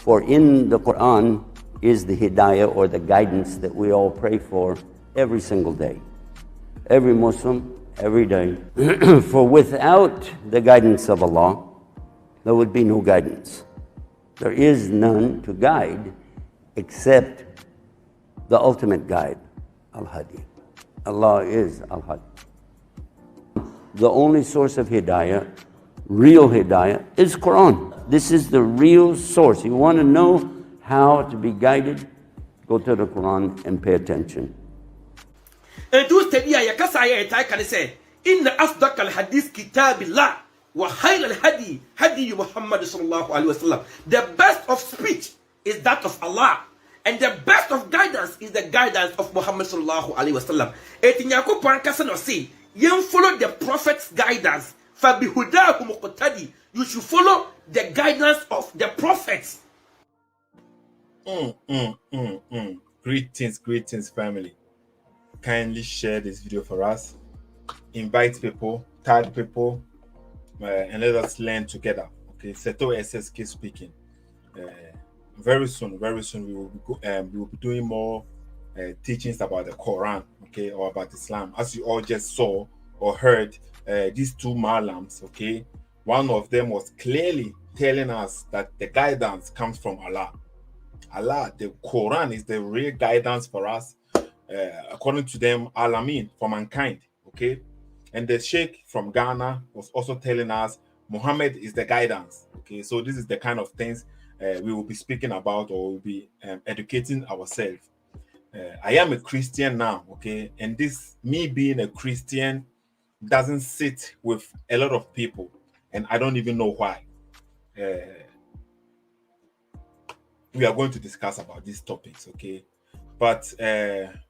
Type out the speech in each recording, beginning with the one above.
For in the Quran is the hidayah, or the guidance that we all pray for every single day. Every Muslim, every day. For without the guidance of Allah, there would be no guidance. There is none to guide except the ultimate guide, Al-Hadi. Allah is Al-Hadi. The only source of hidayah, real hidayah, is Quran. This is the real source. You want to know how to be guided? Go to the Quran and pay attention. And do study ya kasa ya ita kan say inna asdaq al hadith kitabillah wa khayr al hadi hadi Muhammad sallallahu alaihi wasallam. The best of speech is that of Allah, and the best of guidance is the guidance of Muhammad sallallahu alaihi wasallam. Etinyako pan kasa no say you follow the prophet's guidance. Fa bihudahu muqtadi. You should follow the guidance of the prophets. Greetings, family. Kindly share this video for us. Invite people, tag people, and let us learn together. Okay, Seto SSK speaking. Very soon, we will be doing more teachings about the Quran, okay, or about Islam. As you all just saw or heard, these two Malams, okay, one of them was clearly telling us that the guidance comes from Allah. Allah, the Quran is the real guidance for us, according to them, Alamin, for mankind, okay? And the Sheikh from Ghana was also telling us Muhammad is the guidance, okay? So this is the kind of things we will be speaking about, or we'll be educating ourselves. I am a Christian now, okay? And this, me being a Christian, doesn't sit with a lot of people, and I don't even know why. We are going to discuss about these topics, okay? But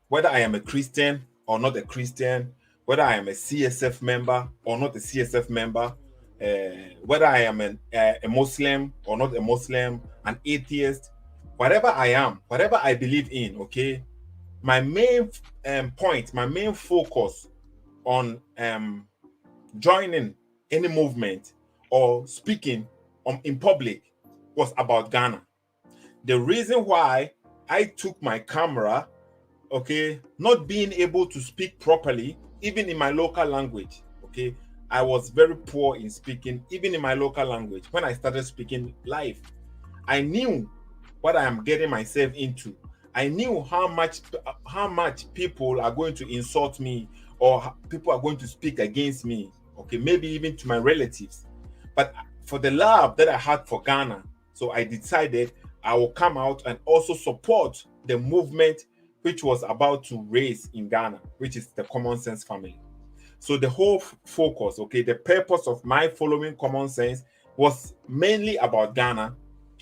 whether I am a Christian or not a Christian, whether I am a CSF member or not a CSF member, whether I am a Muslim or not a Muslim, an atheist, whatever I am, whatever I believe in, okay? My main point, my main focus on joining any movement or speaking in public was about Ghana. The reason why I took my camera, okay, not being able to speak properly, even in my local language, okay, I was very poor in speaking, even in my local language. When I started speaking live, I knew what I am getting myself into. I knew how much people are going to insult me, or people are going to speak against me, okay, maybe even to my relatives. But for the love that I had for Ghana, so I decided I will come out and also support the movement which was about to raise in Ghana, which is the Common Sense family. So the whole focus, okay, the purpose of my following Common Sense was mainly about Ghana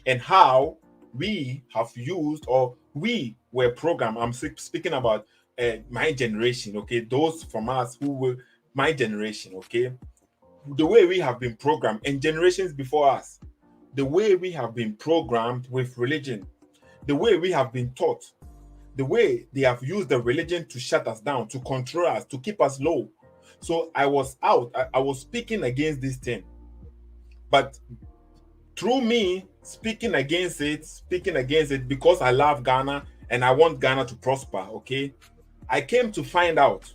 and how we have used, or we were programmed. I'm speaking about my generation, okay, those from us who were my generation, okay, the way we have been programmed, and generations before us, the way we have been programmed with religion, the way we have been taught, the way they have used the religion to shut us down, to control us, to keep us low. So I was I was speaking against this thing. But through me speaking against it because I love Ghana and I want Ghana to prosper, okay, I came to find out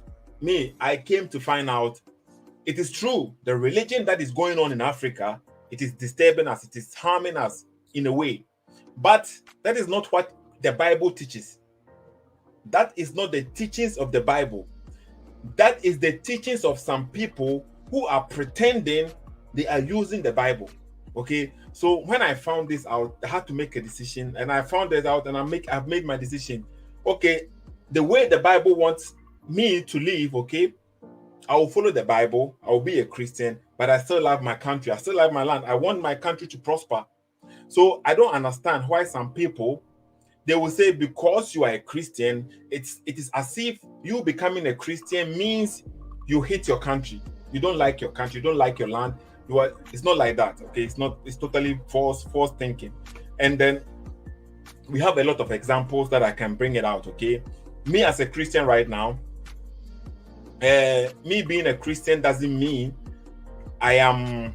it is true. The religion that is going on in Africa, it is disturbing us, it is harming us in a way. But that is not what the Bible teaches. That is not the teachings of the Bible. That is the teachings of some people who are pretending they are using the Bible. Okay, so when I found this out, I had to make a decision, and I found it out, and I've made my decision. Okay, the way the Bible wants me to live, okay, I will follow the Bible. I will be a Christian, but I still love my country. I still love my land. I want my country to prosper. So I don't understand why some people, they will say because you are a Christian, it is as if you becoming a Christian means you hate your country. You don't like your country. You don't like your land. It's not like that. Okay, it's totally false thinking. And then we have a lot of examples that I can bring it out. Okay, me as a Christian right now, me being a Christian doesn't mean I am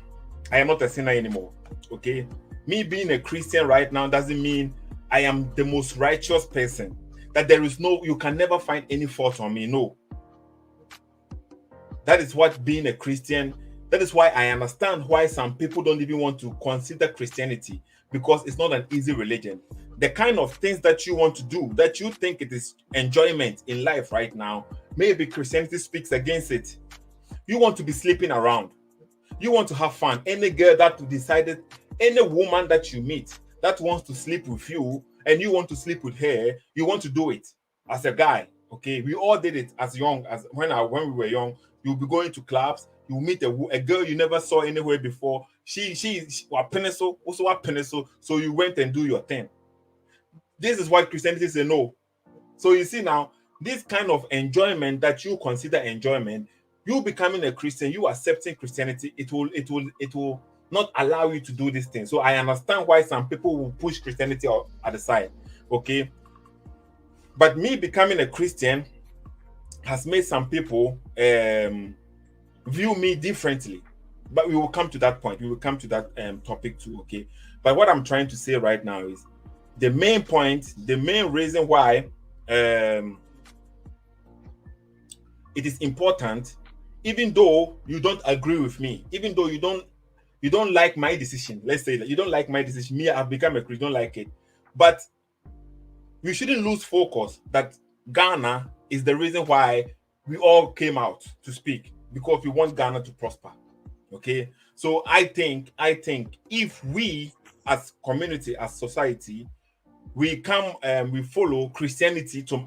not a sinner anymore. Okay, Me being a Christian right now doesn't mean I am the most righteous person. That you can never find any fault on me. No. That is what being a Christian, that is why I understand why some people don't even want to consider Christianity, because it's not an easy religion. The kind of things that you want to do, that you think it is enjoyment in life right now, maybe Christianity speaks against it. You want to be sleeping around. You want to have fun. Any girl that decided, any woman that you meet that wants to sleep with you and you want to sleep with her, you want to do it as a guy. Okay, we all did it as young as when we were young. You'll be going to clubs. You meet a girl you never saw anywhere before. She was pencil, also a pencil. So you went and do your thing. This is what Christianity say no. So you see now, this kind of enjoyment that you consider enjoyment, you becoming a Christian, you accepting Christianity, it will not allow you to do this thing. So I understand why some people will push Christianity at the side. Okay. But me becoming a Christian has made some people view me differently. But we will come to that point. We will come to that topic too, okay? But what I'm trying to say right now is the main point, the main reason why it is important, even though you don't agree with me, even though you don't like my decision, let's say that you don't like my decision, me, I've become a Christian, don't like it. But we shouldn't lose focus that Ghana is the reason why we all came out to speak, because we want Ghana to prosper. Okay, so I think if we as community, as society, we come and we follow Christianity to,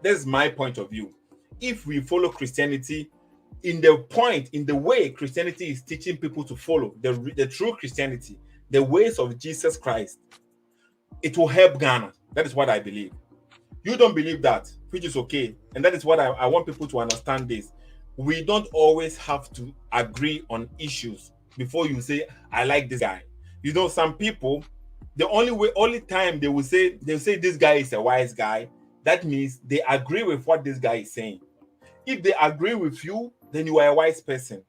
that's my point of view. If we follow Christianity in the way Christianity is teaching people to follow the true Christianity, the ways of Jesus Christ, it will help Ghana. That is what I believe. You don't believe that, which is okay. And that is what I want people to understand this. We don't always have to agree on issues before you say, I like this guy. You know, some people, the only time they will say this guy is a wise guy, that means they agree with what this guy is saying. If they agree with you, then you are a wise person.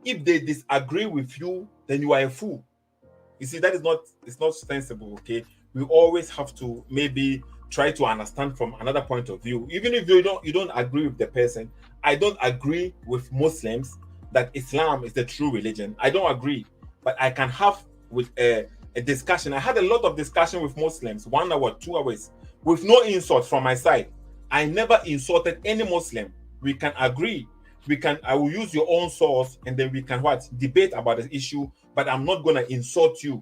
If they disagree with you, then you are a fool. You see, it's not sensible, okay? We always have to maybe try to understand from another point of view. Even if you don't agree with the person. I don't agree with Muslims that Islam is the true religion. I don't agree, but I can have with a discussion. I had a lot of discussion with Muslims, 1 hour, 2 hours, with no insult from my side. I never insulted any Muslim. We can agree. I will use your own source, and then we can debate about the issue, but I'm not going to insult you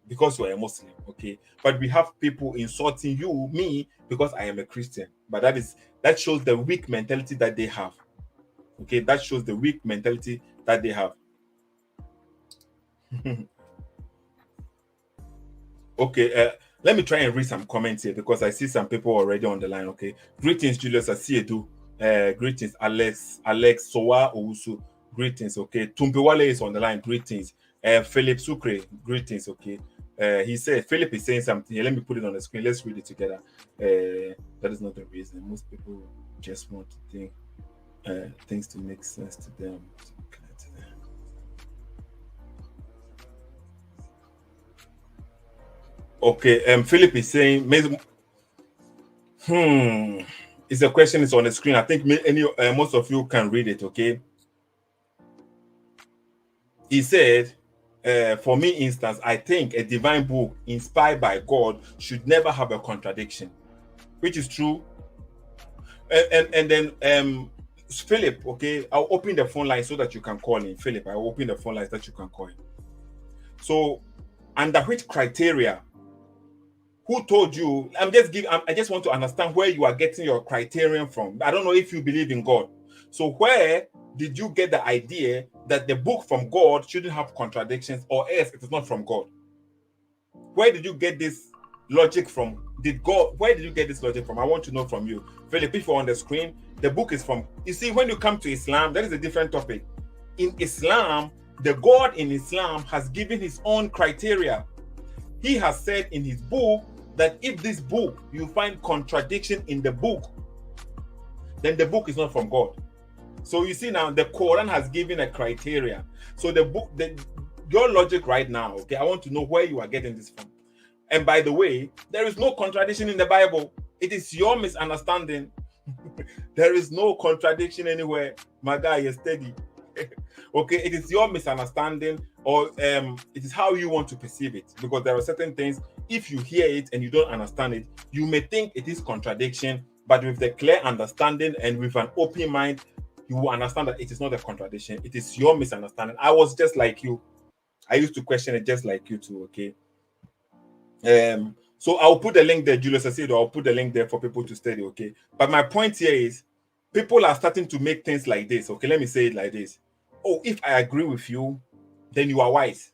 because you are a Muslim, okay? But we have people insulting me, because I am a Christian. But that shows the weak mentality that they have. Okay, that shows the weak mentality that they have. Okay, let me try and read some comments here, because I see some people already on the line. Okay, greetings, Julius Asiedu. Greetings, Alex Sowa Owusu. Greetings. Okay, Tumpiwale is on the line. Greetings. Philip Sucre. Greetings. Okay. He said Philip is saying something here. Let me put it on the screen. Let's read it together. That is not the reason. Most people just want to think things to make sense to them. Okay, Philip is saying, it's a question, it's on the screen. I think most of you can read it, okay? He said, for me, instance, I think a divine book inspired by God should never have a contradiction, which is true. And then Philip, okay, I'll open the phone line so that you can call in. Philip, I'll open the phone line so that you can call in. So, under which criteria? Who told you? I just want to understand where you are getting your criterion from. I don't know if you believe in God. So where did you get the idea that the book from God shouldn't have contradictions, or else it is not from God? Where did you get this logic from? Where did you get this logic from? I want to know from you. Philip, if you're on the screen, the book is from, you see, when you come to Islam, that is a different topic. In Islam, the God in Islam has given his own criteria. He has said in his book that if this book, you find contradiction in the book, then the book is not from God. So you see now, the Quran has given a criteria. So the your logic right now, okay? I want to know where you are getting this from. And by the way, there is no contradiction in the Bible. It is your misunderstanding. There is no contradiction anywhere. My guy, you're steady. Okay, it is your misunderstanding, or it is how you want to perceive it. Because there are certain things, if you hear it and you don't understand it, you may think it is contradiction, but with the clear understanding and with an open mind, you will understand that it is not a contradiction. It is your misunderstanding. I was just like you. I used to question it just like you too, okay? So I'll put the link there, Julius Acedo. I'll put the link there for people to study, okay? But my point here is, people are starting to make things like this, okay? Let me say it like this. Oh, if I agree with you, then you are wise.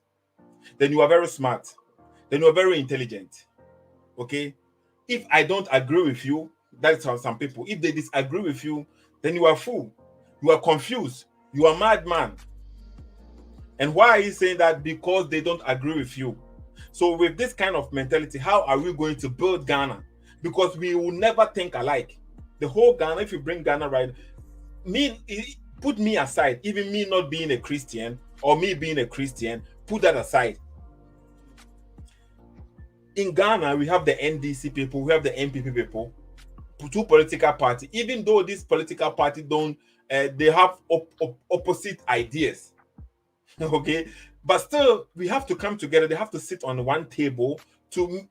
Then you are very smart. Then you are very intelligent, okay? If I don't agree with you, that's how some people, if they disagree with you, then you are fool. You are confused. You are madman. And why are you saying that? Because they don't agree with you. So with this kind of mentality, how are we going to build Ghana? Because we will never think alike. The whole Ghana, if you bring Ghana right, put me aside, even me not being a Christian or me being a Christian, put that aside. In Ghana, we have the NDC people, we have the NPP people, two political parties. Even though these political parties don't, they have opposite ideas. Okay, but still we have to come together. They have to sit on one table to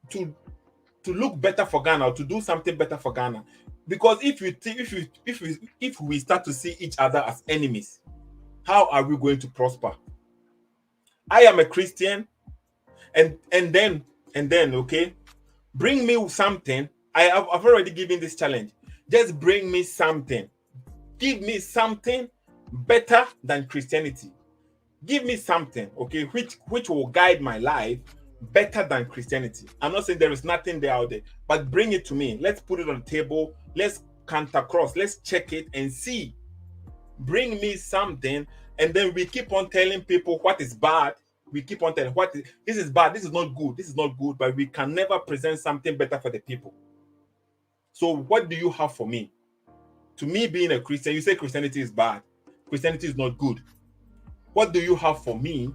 look better for Ghana, or to do something better for Ghana. Because if we start to see each other as enemies, how are we going to prosper? I am a Christian, and then okay, bring me something. I've already given this challenge. Just bring me something. Give me something better than Christianity. Give me something, okay, which will guide my life better than Christianity. I'm not saying there is nothing there out there, but bring it to me. Let's put it on the table. Let's count across. Let's check it and see. Bring me something, and then we keep on telling people what is bad. We keep on telling this is bad, this is not good, this is not good, but we can never present something better for the people. So what do you have for me? To me, being a Christian, you say Christianity is bad. Christianity is not good. What do you have for me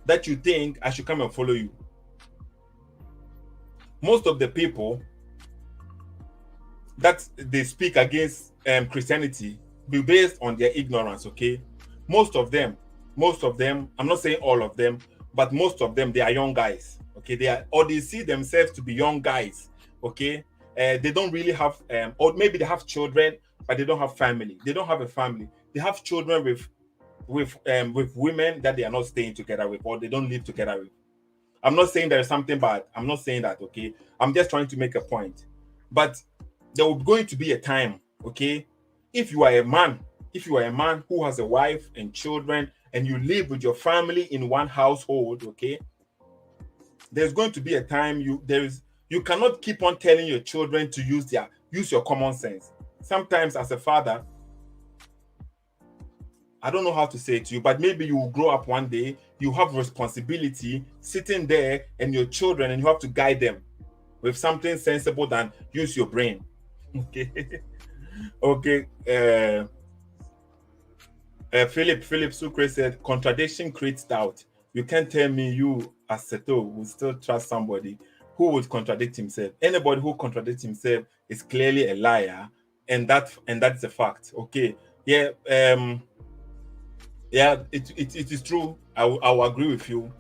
that you think I should come and follow you? Most of the people that they speak against Christianity be based on their ignorance, okay? Most of them, I'm not saying all of them, but most of them, they are young guys, okay? They see themselves to be young guys, okay? They don't really have, or maybe they have children, but they don't have family. They don't have a family. They have children with women that they are not staying together with, or they don't live together with. I'm not saying there is something bad. I'm not saying that, okay? I'm just trying to make a point. But there will going to be a time, okay? If you are a man who has a wife and children, and you live with your family in one household, okay? There's going to be a time you cannot keep on telling your children to use your common sense. Sometimes as a father, I don't know how to say it to you, but maybe you will grow up one day, you have responsibility sitting there and your children, and you have to guide them with something sensible than use your brain. Okay. Okay. Philip Sucre said, contradiction creates doubt. You can't tell me you, as Seto, will still trust somebody who would contradict himself. Anybody who contradicts himself is clearly a liar, and that's a fact. Okay. Yeah. Yeah, it is true. I will agree with you.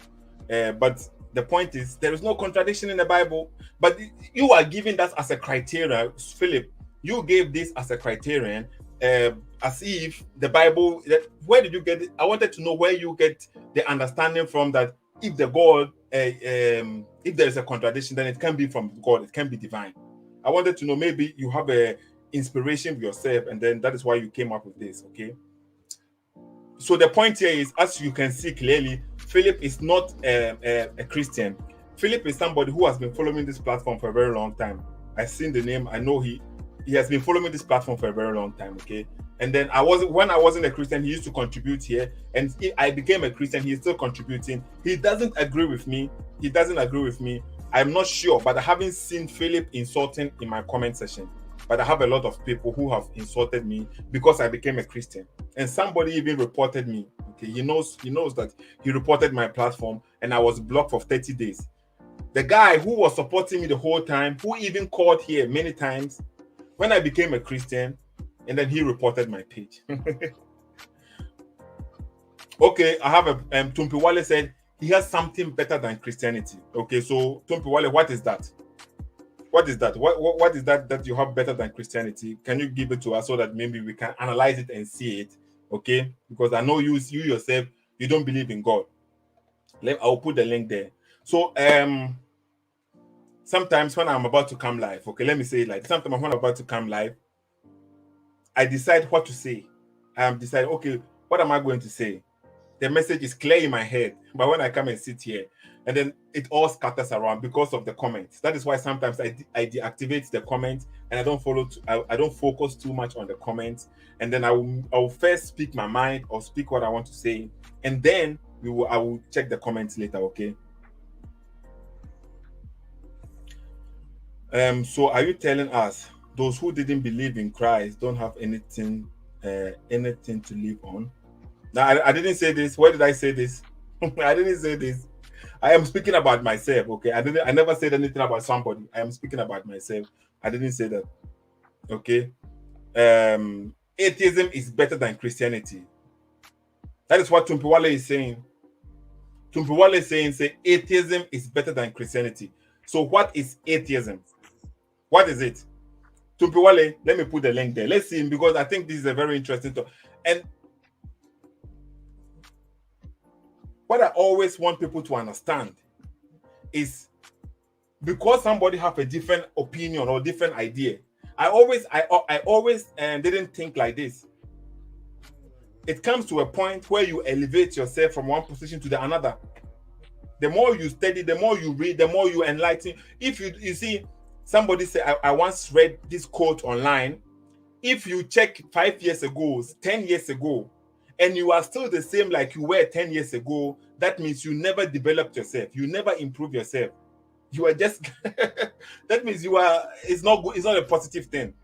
But the point is, there is no contradiction in the Bible. But you are giving that as a criteria, Philip. You gave this as a criterion, as if the Bible. Where did you get it? I wanted to know where you get the understanding from that. If the God, if there is a contradiction, then it can be from God. It can be divine. I wanted to know, maybe you have a inspiration yourself, and then that is why you came up with this. Okay. So the point here is, as you can see clearly, Philip is not a Christian. Philip is somebody who has been following this platform for a very long time. I've seen the name. I know he has been following this platform for a very long time. Okay, and then when I wasn't a Christian, he used to contribute here, and if I became a Christian, he's still contributing. He doesn't agree with me. I'm not sure, but I haven't seen Philip insulting in my comment section. but I have a lot of people who have insulted me because I became a Christian. And somebody even reported me. Okay, he knows that he reported my platform and I was blocked for 30 days. The guy who was supporting me the whole time, who even called here many times, when I became a Christian, and then he reported my page. Okay, I have a Tumpi Wale said he has something better than Christianity. Okay, so Tumpi Wale, what is that? What is that? What is that you have better than Christianity? Can you give it to us so that maybe we can analyze it and see it? Okay, because I know you yourself, you don't believe in God. I'll put the link there. So sometimes when I'm about to come live, okay, let me say it like sometimes when I'm about to come live, I decide what to say. I decide, okay, what am I going to say? The message is clear in my head, but when I come and sit here, and then it all scatters around because of the comments. That is why sometimes I deactivate the comments and I don't I don't focus too much on the comments. And then I will first speak my mind or speak what I want to say, and then I will check the comments later. Okay. So are you telling us those who didn't believe in Christ don't have anything to live on? Now, I didn't say this. Where did I say this? I didn't say this. I am speaking about myself. Okay, I never said anything about somebody. I am speaking about myself. I didn't say that. Okay. Atheism is better than Christianity. That is what Tumpiwale is saying. Tumpiwale is saying, atheism is better than Christianity. So what is atheism? What is it? Tumpiwale, let me put the link there. Let's see, because I think this is a very interesting talk. And what I always want people to understand is because somebody have a different opinion or different idea, I always didn't think like this. It comes to a point where you elevate yourself from one position to the another. The more you study, the more you read, the more you enlighten. If you see, somebody say, I once read this quote online. If you check 5 years ago, 10 years ago, and you are still the same like you were 10 years ago, that means you never developed yourself. You never improve yourself. You are just, that means it's not a positive thing.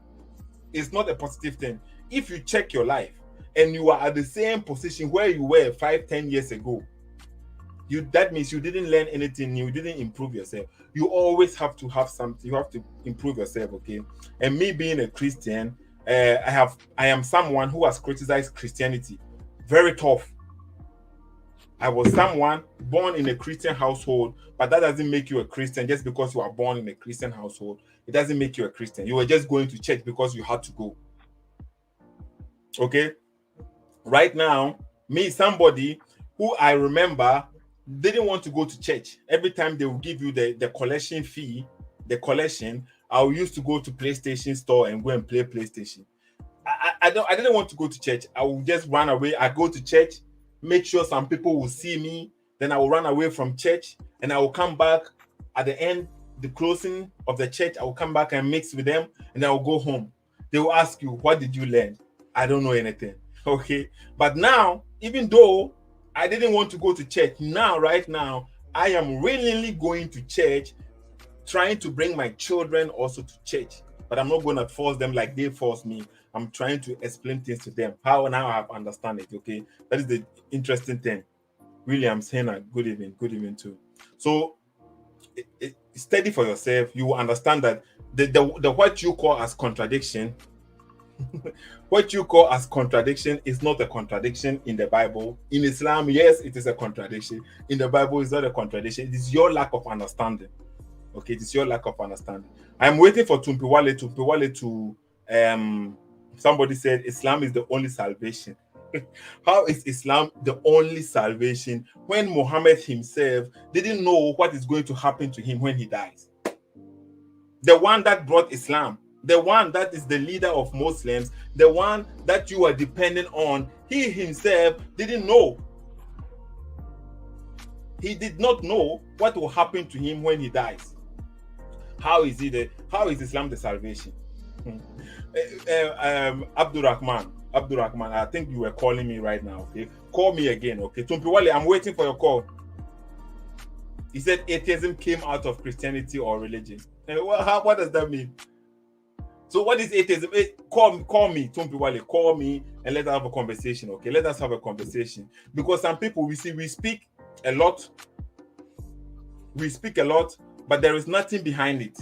It's not a positive thing. If you check your life and you are at the same position where you were 5-10 years ago, that means you didn't learn anything new, you didn't improve yourself. You always have to have something, you have to improve yourself, okay? And me being a Christian, I am someone who has criticized Christianity. Very tough. I was someone born in a Christian household, but that doesn't make you a Christian. Just because you are born in a Christian household, it doesn't make you a Christian. You were just going to church because you had to go. Okay? Right now, me, somebody who I remember didn't want to go to church. Every time they will give you the collection fee, I used to go to PlayStation store and go and play PlayStation. I didn't want to go to church. I would just run away. I go to church, make sure some people will see me. Then I will run away from church and I will come back at the end, the closing of the church. I will come back and mix with them and I will go home. They will ask you, what did you learn? I don't know anything. Okay. But now, even though I didn't want to go to church, right now, I am willingly going to church, trying to bring my children also to church. But I'm not going to force them like they force me. I'm trying to explain things to them. How now I have understand it, okay? That is the interesting thing. William Sena, good evening too. So, study for yourself. You will understand that the what you call as contradiction, what you call as contradiction is not a contradiction in the Bible. In Islam, yes, it is a contradiction. In the Bible, it's not a contradiction. It is your lack of understanding. Okay, it is your lack of understanding. I'm waiting for Tumpiwale to somebody said Islam is the only salvation. How is Islam the only salvation when Muhammad himself didn't know what is going to happen to him when he dies? The one that brought Islam, the one that is the leader of Muslims, the one that you are dependent on, he himself didn't know. He did not know what will happen to him when he dies. How is Islam the salvation? Abdurrahman, I think you were calling me right now, okay? Call me again, okay? Tumpiwale, I'm waiting for your call. He said atheism came out of Christianity or religion. What does that mean? So what is atheism? Call me, Tumpiwale, call me and let's have a conversation, okay? Let us have a conversation. Because some people, we speak a lot, but there is nothing behind it.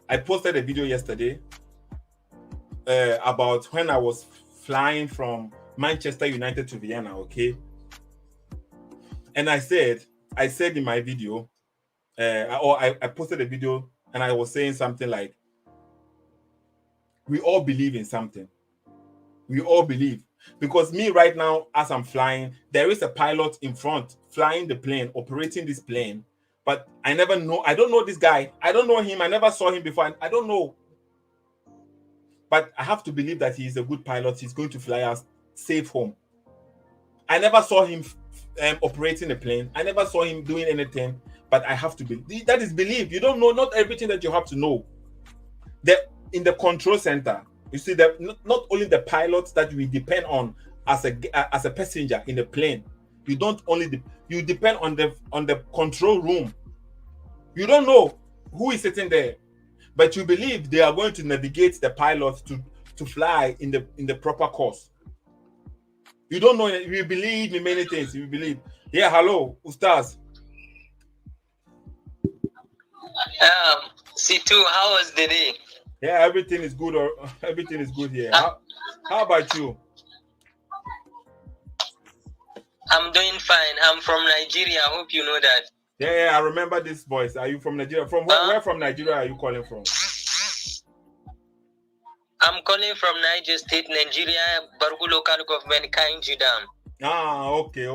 I posted a video yesterday about when I was flying from Manchester United to Vienna, okay? And I said in my video, I posted a video and I was saying something like, we all believe in something. We all believe. Because me right now, as I'm flying, there is a pilot in front flying the plane, operating this plane. But I never know. I don't know this guy. I don't know him. I never saw him before. I don't know. But I have to believe that he is a good pilot. He's going to fly us safe home. I never saw him operating a plane. I never saw him doing anything. But I have to believe. That is belief. You don't know not everything that you have to know. In the control center, you see that not only the pilots that we depend on as a passenger in the plane. You don't only you depend on the control room. You don't know who is sitting there, but you believe they are going to navigate the pilots to fly in the proper course. You don't know. You believe in many things. You believe. Yeah, hello, Ustaz. C2, how was the day? Yeah, everything is good. Everything is good here. How about you? I'm doing fine. I'm from Nigeria. I hope you know that. Yeah, I remember this voice. Are you from Nigeria? From where from Nigeria are you calling from? I'm calling from Niger State, Nigeria, Bargu local government, Kainji Dam. Ah, okay.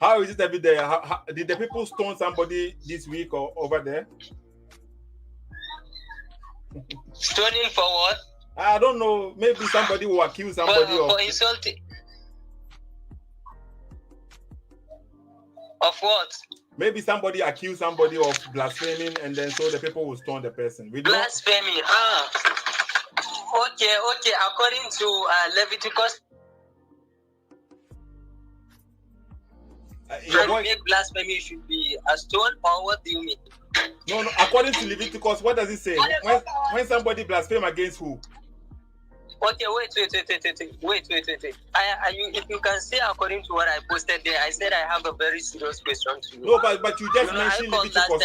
How is it every day? Did the people stone somebody this week or over there? Stoning for what? I don't know. Maybe somebody will accuse somebody for insulting. Of what? Maybe somebody accused somebody of blaspheming, and then so the people will stone the person. Blasphemy. Okay. According to Leviticus, make blasphemy should be a stone, or what do you mean? No. According to Leviticus, what does it say? When somebody blaspheme against who? Okay, wait. If you can say according to what I posted there, I said I have a very serious question to you. No, but you just mentioned Leviticus.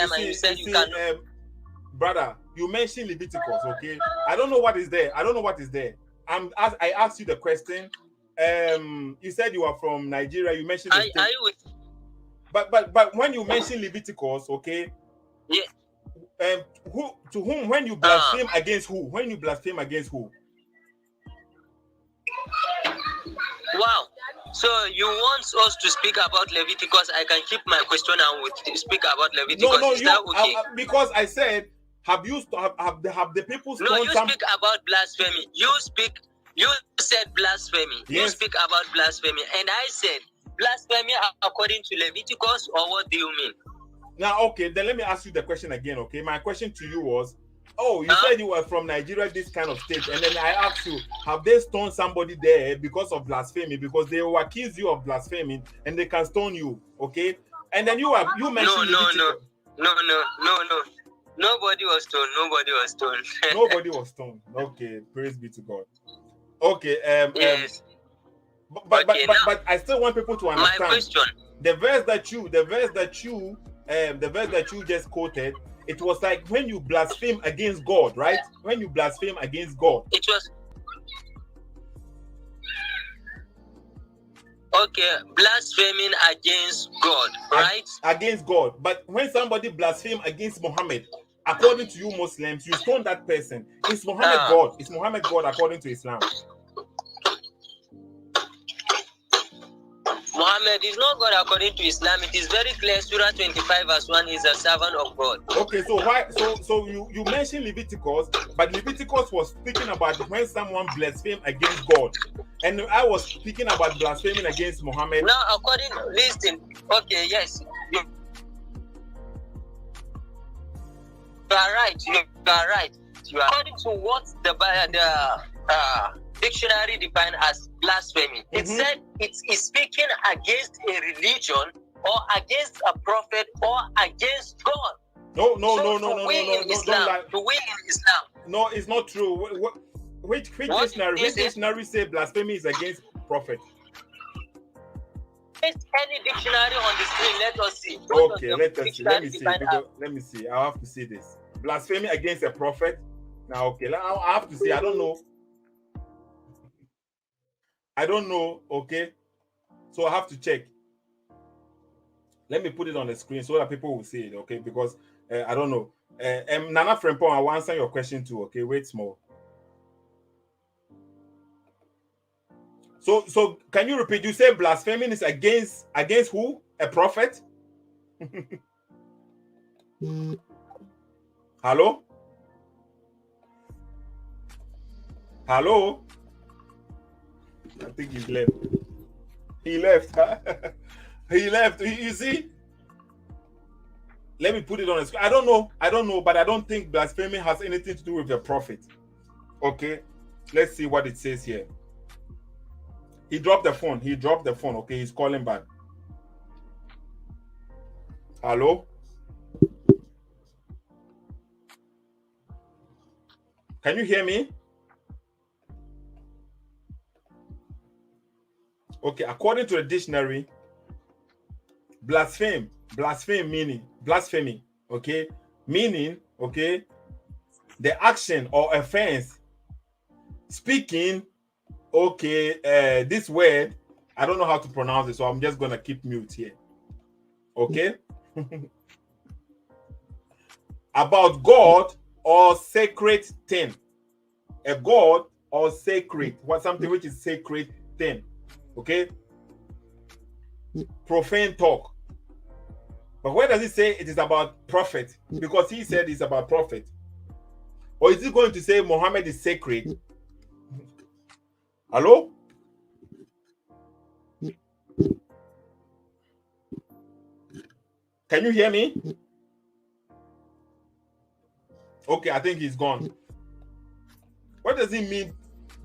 Brother, you mentioned Leviticus, okay? I don't know what is there. I asked you the question. You said you are from Nigeria. You mentioned. Are you with? But when you mention Leviticus, okay? Yeah. To whom? When you blaspheme against who? When you blaspheme against who? Wow. So you want us to speak about Leviticus? I can keep my question and we'll speak about Leviticus. No, is that okay? Because I said, have the people? No, you speak about blasphemy. You said blasphemy. Yes. You speak about blasphemy, and I said blasphemy according to Leviticus, or what do you mean? Now, okay, then let me ask you the question again. Okay, my question to you was, you said you were from Nigeria, this kind of state, and then I asked you, have they stoned somebody there because of blasphemy? Because they will accuse you of blaspheming, and they can stone you. Okay, and then you mentioned no. Nobody was stoned. Nobody was stoned. Okay, praise be to God. Okay, yes. But I still want people to understand. My question. The verse that you just quoted, it was like when you blaspheme against God, right? When you blaspheme against God. It was okay, blaspheming against God, right? Against God. But when somebody blasphemes against Muhammad, according to you Muslims, you stone that person. Is Muhammad God? Is Muhammad God according to Islam? Muhammad is not God according to Islam. It is very clear. Surah 25 verse 1 is a servant of God. Okay, so why? So you mentioned Leviticus, but Leviticus was speaking about when someone blasphemed against God, and I was speaking about blaspheming against Muhammad. Now, listen. Okay, yes, you are right. You are right. According to what the dictionary defined as blasphemy. It said it is speaking against a religion or against a prophet or against God. No, don't lie. To win in Islam. No, it's not true. Which dictionary say blasphemy is against prophet? Any dictionary on the screen, let us see. Okay, let us see. Let me see. I have to see this. Blasphemy against a prophet. Now, okay, I have to see. I don't know. Okay, so I have to check. Let me put it on the screen so that people will see it. Okay, because I don't know. Nana Frempong, I will answer your question too. Okay, wait small. So can you repeat? You say blaspheming is against who? A prophet? Hello? Hello? I think he's left. He left. He left. You see? Let me put it on the screen. I don't know, but I don't think blasphemy has anything to do with a prophet. Okay? Let's see what it says here. He dropped the phone. Okay, he's calling back. Hello? Can you hear me? Okay, according to the dictionary, blasphemy meaning, okay, the action or offense, speaking. Okay, this word, I don't know how to pronounce it, so I'm just gonna keep mute here. Okay? About God or sacred thing. A God or sacred, something which is sacred thing. Okay? Profane talk. But where does it say it is about prophet? Because he said it's about prophet. Or is it going to say Muhammad is sacred? Hello? Can you hear me? Okay, I think he's gone. What does it mean?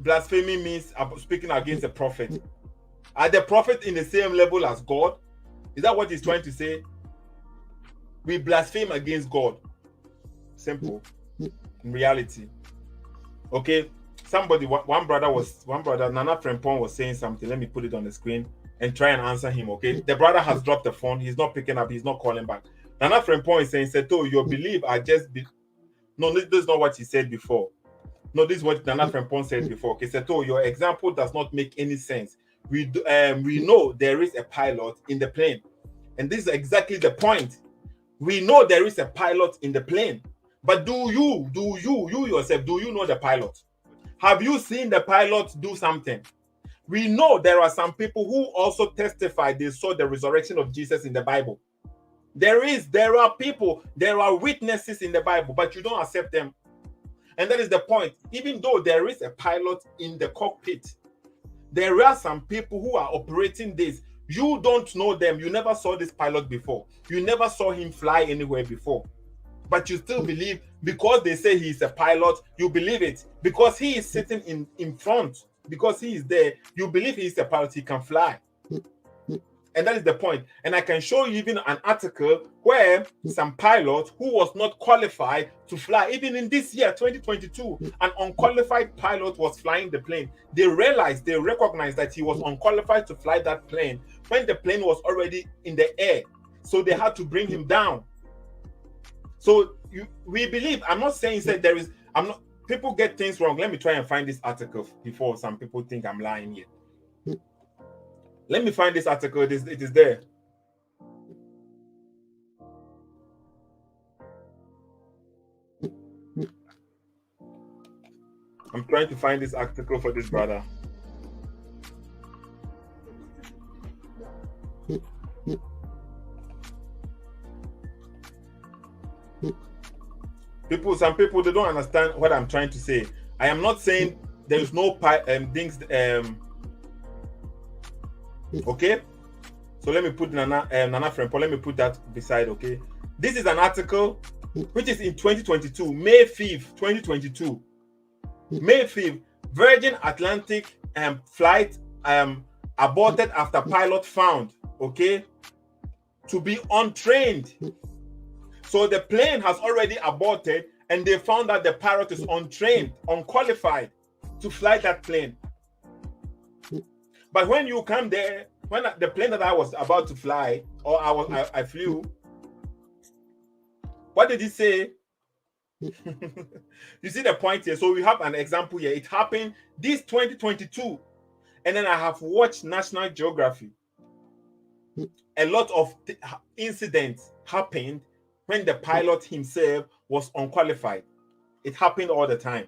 Blasphemy means speaking against a prophet. Are the prophet in the same level as God? Is that what he's trying to say? We blaspheme against God. Simple. In reality. Okay. One brother, Nana Frempong was saying something. Let me put it on the screen and try and answer him, okay? The brother has dropped the phone. He's not picking up. He's not calling back. Nana Frempong is saying, Seto, your belief are just... No, this is not what he said before. No, this is what Nana Frempong said before. Okay, Seto, your example does not make any sense. We know there is a pilot in the plane. And this is exactly the point. We know there is a pilot in the plane. But do you yourself, do you know the pilot? Have you seen the pilot do something? We know there are some people who also testify they saw the resurrection of Jesus in the Bible. There are people, there are witnesses in the Bible, but you don't accept them. And that is the point. Even though there is a pilot in the cockpit, there are some people who are operating this. You don't know them. You never saw this pilot before. You never saw him fly anywhere before. But you still believe, because they say he's a pilot, you believe it. Because he is sitting in front, because he is there, you believe he's a pilot, he can fly. And that is the point. And I can show you even an article where some pilot who was not qualified to fly, even in this year, 2022, an unqualified pilot was flying the plane. They recognized that he was unqualified to fly that plane when the plane was already in the air. So they had to bring him down. So we believe, I'm not saying that people get things wrong. Let me try and find this article before some people think I'm lying here. Let me find this article. It is there. I'm trying to find this article for this brother. Some people, they don't understand what I'm trying to say. I am not saying there is no things. Okay, so let me put Nana Frempong. Let me put that beside. Okay, this is an article which is in 2022, May 5th, 2022. May 5th, Virgin Atlantic flight aborted after pilot found, okay, to be untrained. So the plane has already aborted, and they found that the pilot is untrained, unqualified to fly that plane. But when you come there, when the plane that I was about to fly, or I flew, what did he say? You see the point here. So we have an example here. It happened this 2022, and then I have watched National Geography. A lot of incidents happened when the pilot himself was unqualified. It happened all the time.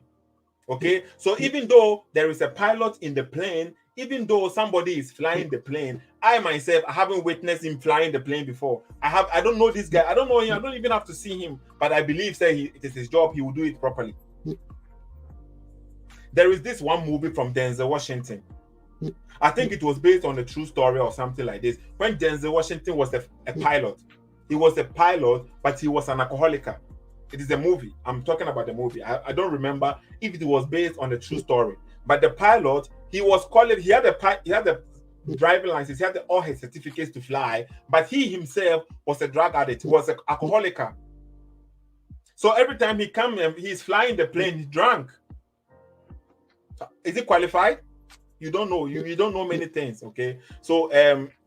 Okay, so even though there is a pilot in the plane, even though somebody is flying the plane, I myself, I haven't witnessed him flying the plane before. I don't know this guy. I don't know him. I don't even have to see him. But I believe that it is his job. He will do it properly. There is this one movie from Denzel Washington. I think it was based on a true story or something like this. When Denzel Washington was a pilot, he was a pilot, but he was an alcoholic. It is a movie. I'm talking about the movie. I don't remember if it was based on a true story. But the pilot, he was qualified. He had the driving license. He had all his certificates to fly. But he himself was a drug addict. He was an alcoholic. So every time he comes, he's flying the plane. He's drunk. Is he qualified? You don't know. You don't know many things. Okay. So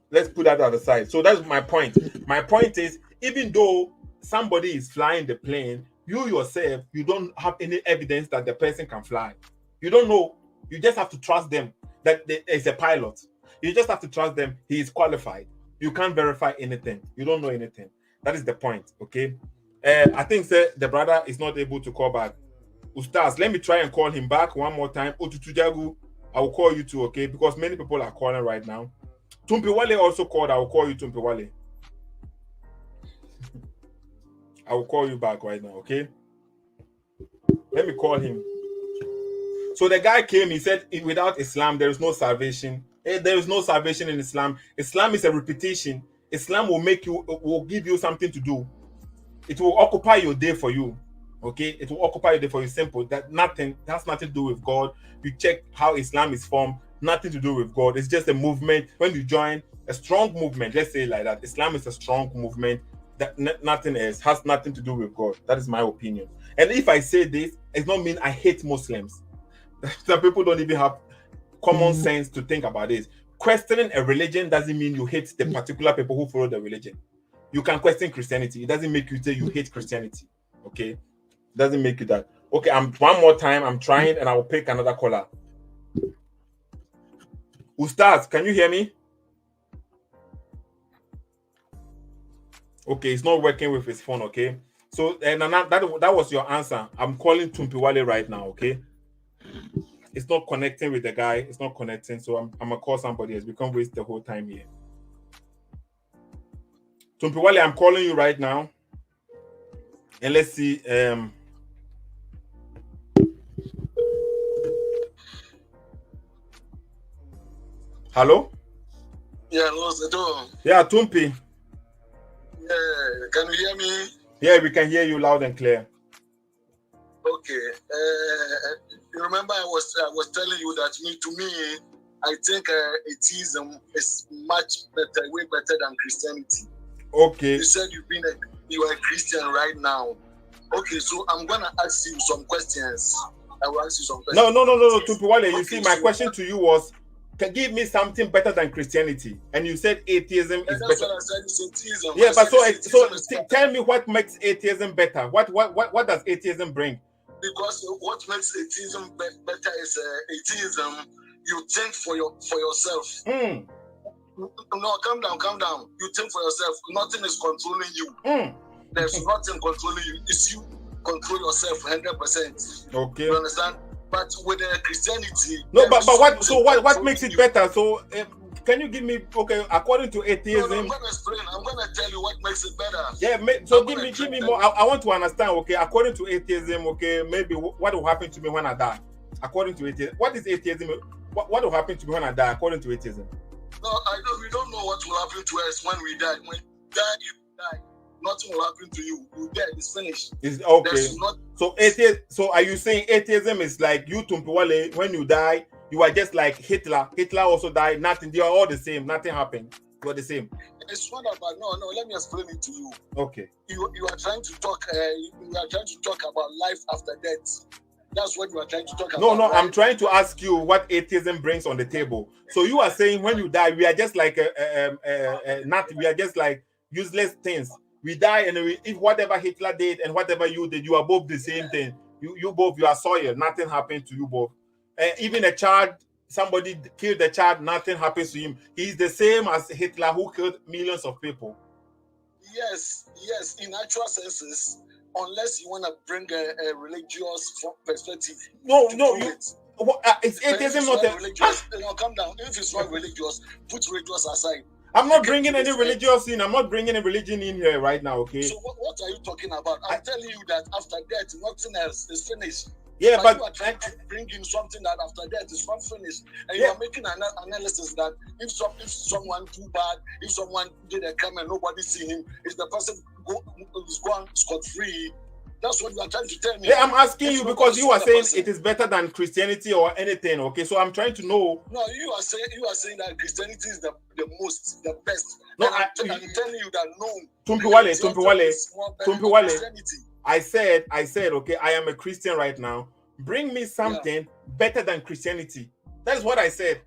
let's put that aside. So that's my point. My point is, even though somebody is flying the plane, you yourself, you don't have any evidence that the person can fly. You don't know. You just have to trust them that there is a pilot. You just have to trust them. He is qualified. You can't verify anything. You don't know anything. That is the point. Okay. I think the brother is not able to call back. Ustaz, let me try and call him back one more time. Otutujagu, I will call you too, okay? Because many people are calling right now. Tumpiwale also called. I will call you, Tumpiwale. I will call you back right now, okay? Let me call him. So the guy came, he said, without Islam, there is no salvation. There is no salvation in Islam. Islam is a repetition. Islam will give you something to do. It will occupy your day for you. Okay? It will occupy your day for you. Simple. That has nothing to do with God. You check how Islam is formed. Nothing to do with God. It's just a movement. When you join a strong movement, let's say it like that. Islam is a strong movement. That nothing else has nothing to do with God. That is my opinion. And if I say this, it does not mean I hate Muslims. Some people don't even have common sense to think about this. Questioning a religion doesn't mean you hate the particular people who follow the religion. You can question Christianity. It doesn't make you say you hate Christianity. Okay? It doesn't make you that. Okay, one more time. I'm trying and I will pick another caller. Ustaz, can you hear me? Okay, it's not working with his phone, okay? So that was your answer. I'm calling Tumpiwale right now, okay? It's not connecting with the guy. It's not connecting, so I'm gonna call somebody else. We can't waste the whole time here. Tumpiwale, I'm calling you right now. And let's see. Hello? Yeah, what's the door? Yeah, Tumpi. Yeah, can you hear me? Yeah, we can hear you loud and clear. Okay. You remember I was telling you that to me, I think atheism is much better, way better than Christianity. Okay. You said you are a Christian right now. Okay, so I'm gonna ask you some questions. I will ask you some questions. No, Tumpiwale. You see, my question to you was, can give me something better than Christianity, and you said atheism is better. That's what I said. It's atheism. Yeah, but so tell me what makes atheism better. What does atheism bring? Because what makes atheism better is atheism. You think for yourself. No, calm down. You think for yourself. Nothing is controlling you. There's nothing controlling you. It's you control yourself 100%. Okay. You understand? But with Christianity, no, but what makes it better? So can you give me according to atheism? No, I'm gonna explain. I'm gonna tell you what makes it better. Yeah, so give me more. I want to understand. Okay, according to atheism, okay, maybe what will happen to me when I die? According to atheism, what is atheism? What will happen to me when I die? According to atheism. No, we don't know what will happen to us when we die. When you die. Nothing will happen to you. You dead. It's finished. It's okay. So are you saying atheism is like you, Tumpiwale, when you die, you are just like Hitler. Hitler also died. Nothing. They are all the same. Nothing happened. We're the same. It's not about no. Let me explain it to you. Okay. You are trying to talk. You are trying to talk about life after death. That's what you are trying to talk about. No, right? I'm trying to ask you what atheism brings on the table. So you are saying when you die, we are just like nothing. We are just like useless things. We die, and if whatever Hitler did and whatever you did, you are both the same thing. You both, you are soil. Nothing happened to you both. Even a child, somebody killed a child, nothing happens to him. He's the same as Hitler, who killed millions of people. Yes. In actual senses, unless you want to bring a religious perspective. No. It's atheism not religious. Calm down. If it's not religious, put religious aside. I'm not bringing any religious in. I'm not bringing a religion in here right now, okay? So what are you talking about? I'm telling you that after death, nothing else is finished. Yeah, but you are trying to bring in something that after death is not finished, and you are making an analysis that if someone too bad, if someone did a crime and nobody see him, is the person is gone scot-free? That's what you are trying to tell me. Yeah, I'm asking you because you are saying it is better than Christianity or anything. Okay, so I'm trying to know. No, you are saying that Christianity is the best. No, I'm telling you that no. Tumpiwale. I said, okay, I am a Christian right now. Bring me something better than Christianity. That is what I said.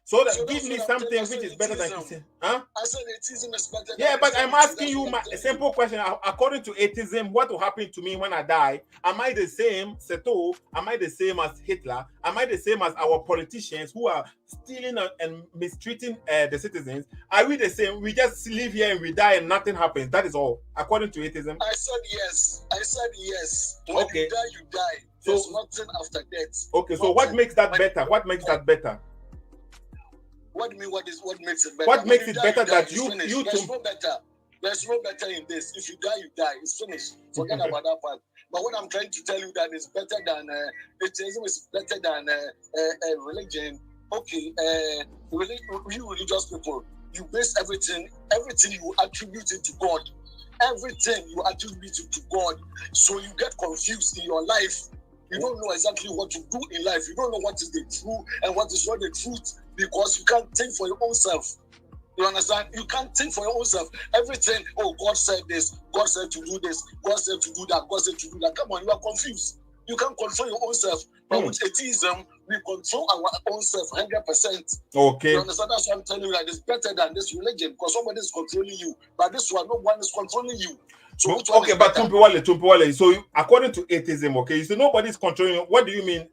So give me something which is better than Christianity. Huh? I said atheism is better. Yeah, but I'm asking you a simple question. According to atheism, what will happen to me when I die? Am I the same, Seto? Am I the same as Hitler? Am I the same as our politicians who are stealing and mistreating the citizens? Are we the same? We just live here and we die and nothing happens. That is all. According to atheism. I said yes. When okay. You die. There's nothing after death. Okay, so what makes that better? What makes that better? What do you mean? What makes it better? What makes it better that you There's no better. There's no better in this. If you die, you die. It's finished. Forget about that part. But what I'm trying to tell you that is better than atheism is better than religion. Okay, you religious people, you base everything you attribute it to God. Everything you attribute it to God. So you get confused in your life. You don't know exactly what to do in life. You don't know what is the truth and what is not the truth because you can't think for your own self. You understand? You can't think for your own self. Everything, God said this, God said to do this, God said to do that, God said to do that. Come on, you are confused. You can't control your own self. But with atheism, we control our own self 100%. Okay. You understand? That's why I'm telling you that it's better than this religion because somebody is controlling you. But this one, no one is controlling you. So okay, but Tumpiwale. So according to atheism, okay, you say nobody's controlling you. What do you mean?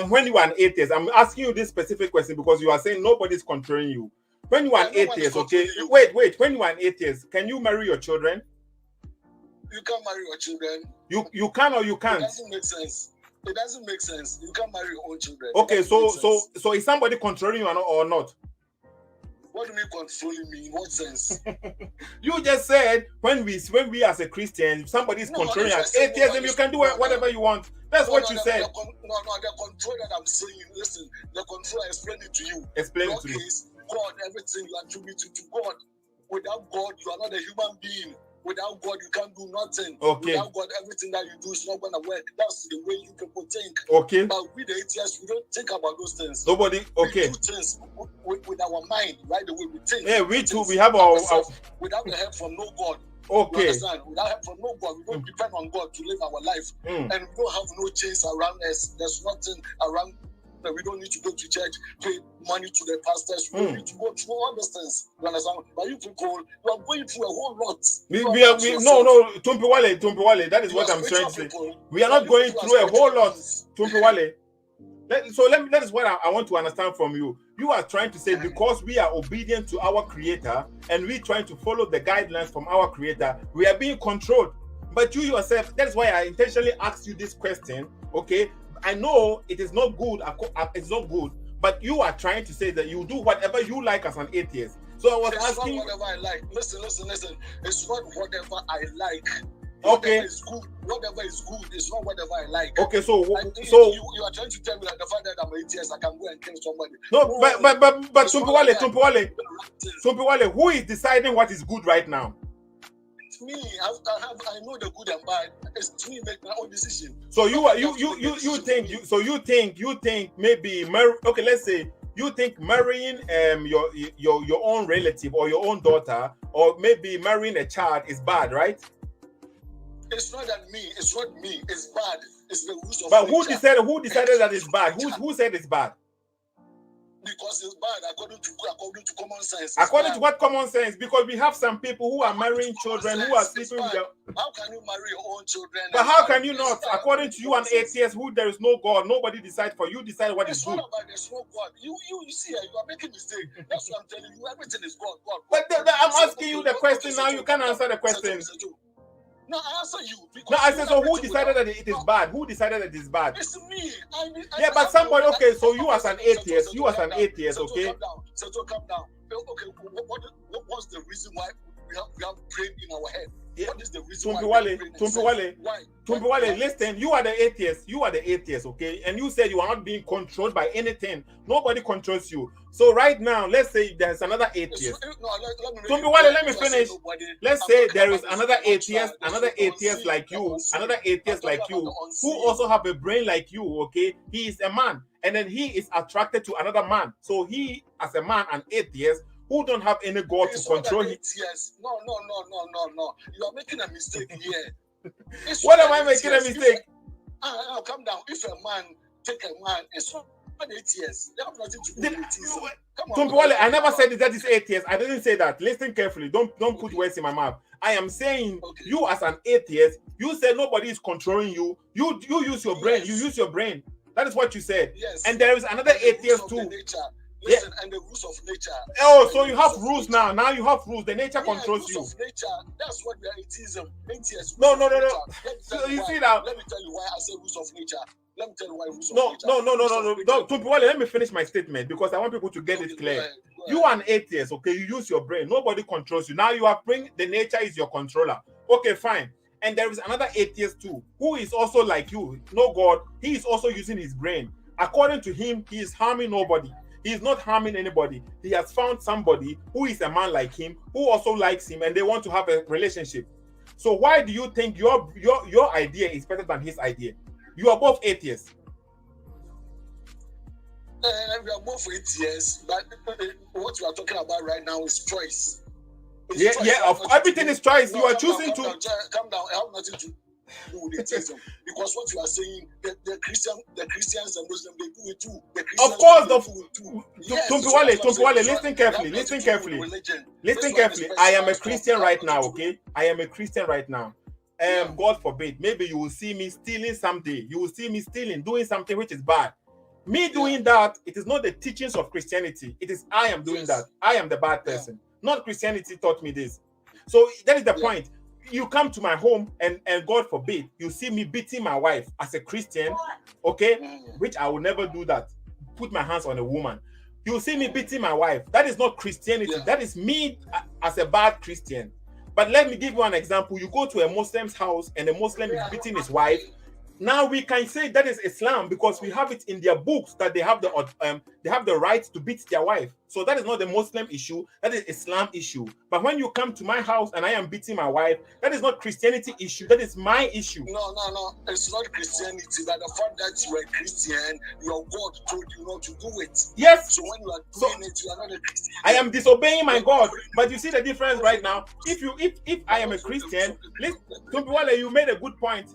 When you are an atheist, I'm asking you this specific question because you are saying nobody's controlling you. When you are an atheist, okay, wait. When you are an atheist, can you marry your children? You can't marry your children. You can or you can't? It doesn't make sense. It doesn't make sense. You can't marry your own children. Okay, so is somebody controlling you or not? What do you mean controlling me? In what sense? You just said when we as a Christian, somebody is controlling us. Atheism, you can do whatever you want. That's what you said. The control that I'm saying, listen, the control I explained it to you. Explain it to me. God, everything you attribute to God. Without God, you are not a human being. Without God, you can't do nothing. Okay. Without God, everything that you do is not going to work. That's the way you people think. Okay. But we the atheists, we don't think about those things. Nobody. Okay. We do things with our mind, right? The way we think. Yeah, we too. We have our without the help from no God. Okay. You understand? Without help from no God, we don't depend on God to live our life, and we don't have no chains around us. There's nothing around. We don't need to go to church, pay money to the pastors. We don't need to go through all these things. You understand? But you people, you are going through a whole lot. No, Tumpiwale. That is what I'm trying to say. We are not going through a whole lot, Tumpiwale. That is what I want to understand from you. You are trying to say because we are obedient to our Creator and we trying to follow the guidelines from our Creator, we are being controlled. But you yourself, that's why I intentionally asked you this question, okay? I know it is not good. It's not good, but you are trying to say that you do whatever you like as an atheist. So I was asking. It's not whatever I like. Listen. It's not whatever I like. Okay. Whatever is good is not whatever I like. Okay, so you are trying to tell me that the fact that I'm an atheist, I can go and kill somebody. No, but Tumpiwale, who is deciding what is good right now? Me, I know the good and bad. It's me make my own decision. So you think maybe okay, let's say you think marrying your own relative or your own daughter, or maybe marrying a child is bad, right? It's not that me. It's not me. It's bad. It's the rules of But nature. who decided that it's bad? Who said it's bad? Because it's bad according to common sense. According to what common sense? Because we have some people who are marrying children who are sleeping with their... How can you marry your own children? But how can you not? According to you, an atheist, who there is no God, nobody decides for you. Decide what is good. It's not about there's no God. You see, you are making mistake. That's what I'm telling you. Everything is God. But I'm asking you the question now. You can't answer the question. No, I answer you. No, I said, so who decided that it is bad? Who decided that it is bad? It's me. Yeah, but somebody, okay, so you as an atheist, okay? Calm down. Okay, what's the reason why we have brain in our head? Yeah. What is the reason Tumpiwale, listen, you are the atheist, okay? And you said you are not being controlled by anything. Nobody controls you. So right now, let's say there's another atheist. Tumpiwale, let me finish. Let's say there is another atheist like you, who also have a brain like you, okay? He is a man, and then he is attracted to another man. So he, as a man, an atheist, who don't have any God to control him. Yes. No. You are making a mistake here. What am I making a mistake? Calm down. If a man take a man, it's not atheist. They have nothing to do with atheism. Tumpiwale, I never said that is atheist. I didn't say that. Listen carefully. Don't put words in my mouth. I am saying you as an atheist, you said nobody is controlling you. You use your brain. Yes. You use your brain. That is what you said. Yes. And there is another atheist too. Listen, and the rules of nature. Oh, so you have rules now. Now you have rules. The nature controls you. Rules of nature. That's what we are atheism. No. So you see now. Let me tell you why I say rules of nature. Let me tell you why rules of nature. No. Tumpiwale, let me finish my statement because I want people to get it clear. Go ahead. You are an atheist, okay? You use your brain. Nobody controls you. Now you are bringing the nature is your controller. Okay, fine. And there is another atheist too, who is also like you. No God. He is also using his brain. According to him, he is harming nobody. He is not harming anybody. He has found somebody who is a man like him, who also likes him, and they want to have a relationship. So why do you think your idea is better than his idea? You are both atheists. We are both atheists, but what you are talking about right now is choice. Everything is choice. You are choosing to... Calm down. I have nothing to do with atheism, because what you are saying, the Christians and Muslims, they do it too. Of course, Tumpiwale, listen carefully. I am a Christian right now, okay? I am a Christian right now. God forbid, maybe you will see me stealing someday. You will see me stealing, doing something which is bad. Me doing that, it is not the teachings of Christianity. It is I am doing that. I am the bad person. Not Christianity taught me this. So that is the point. You come to my home and God forbid, you see me beating my wife as a Christian, okay? Which I will never do that. Put my hands on a woman. You see me beating my wife. That is not Christianity. That is me as a bad Christian. But let me give you an example. You go to a Muslim's house and a Muslim is beating his wife. Now we can say that is Islam because we have it in their books that they have the right to beat their wife. So that is not the Muslim issue, that is Islam issue. But when you come to my house and I am beating my wife, that is not Christianity issue, that is my issue. No, it's not Christianity, but the fact that you are a Christian, your God told you not to do it. Yes. So when you are doing it, you are not a Christian. I am disobeying my God. But you see the difference right now. If I am a Christian, Tumpiwale, you made a good point.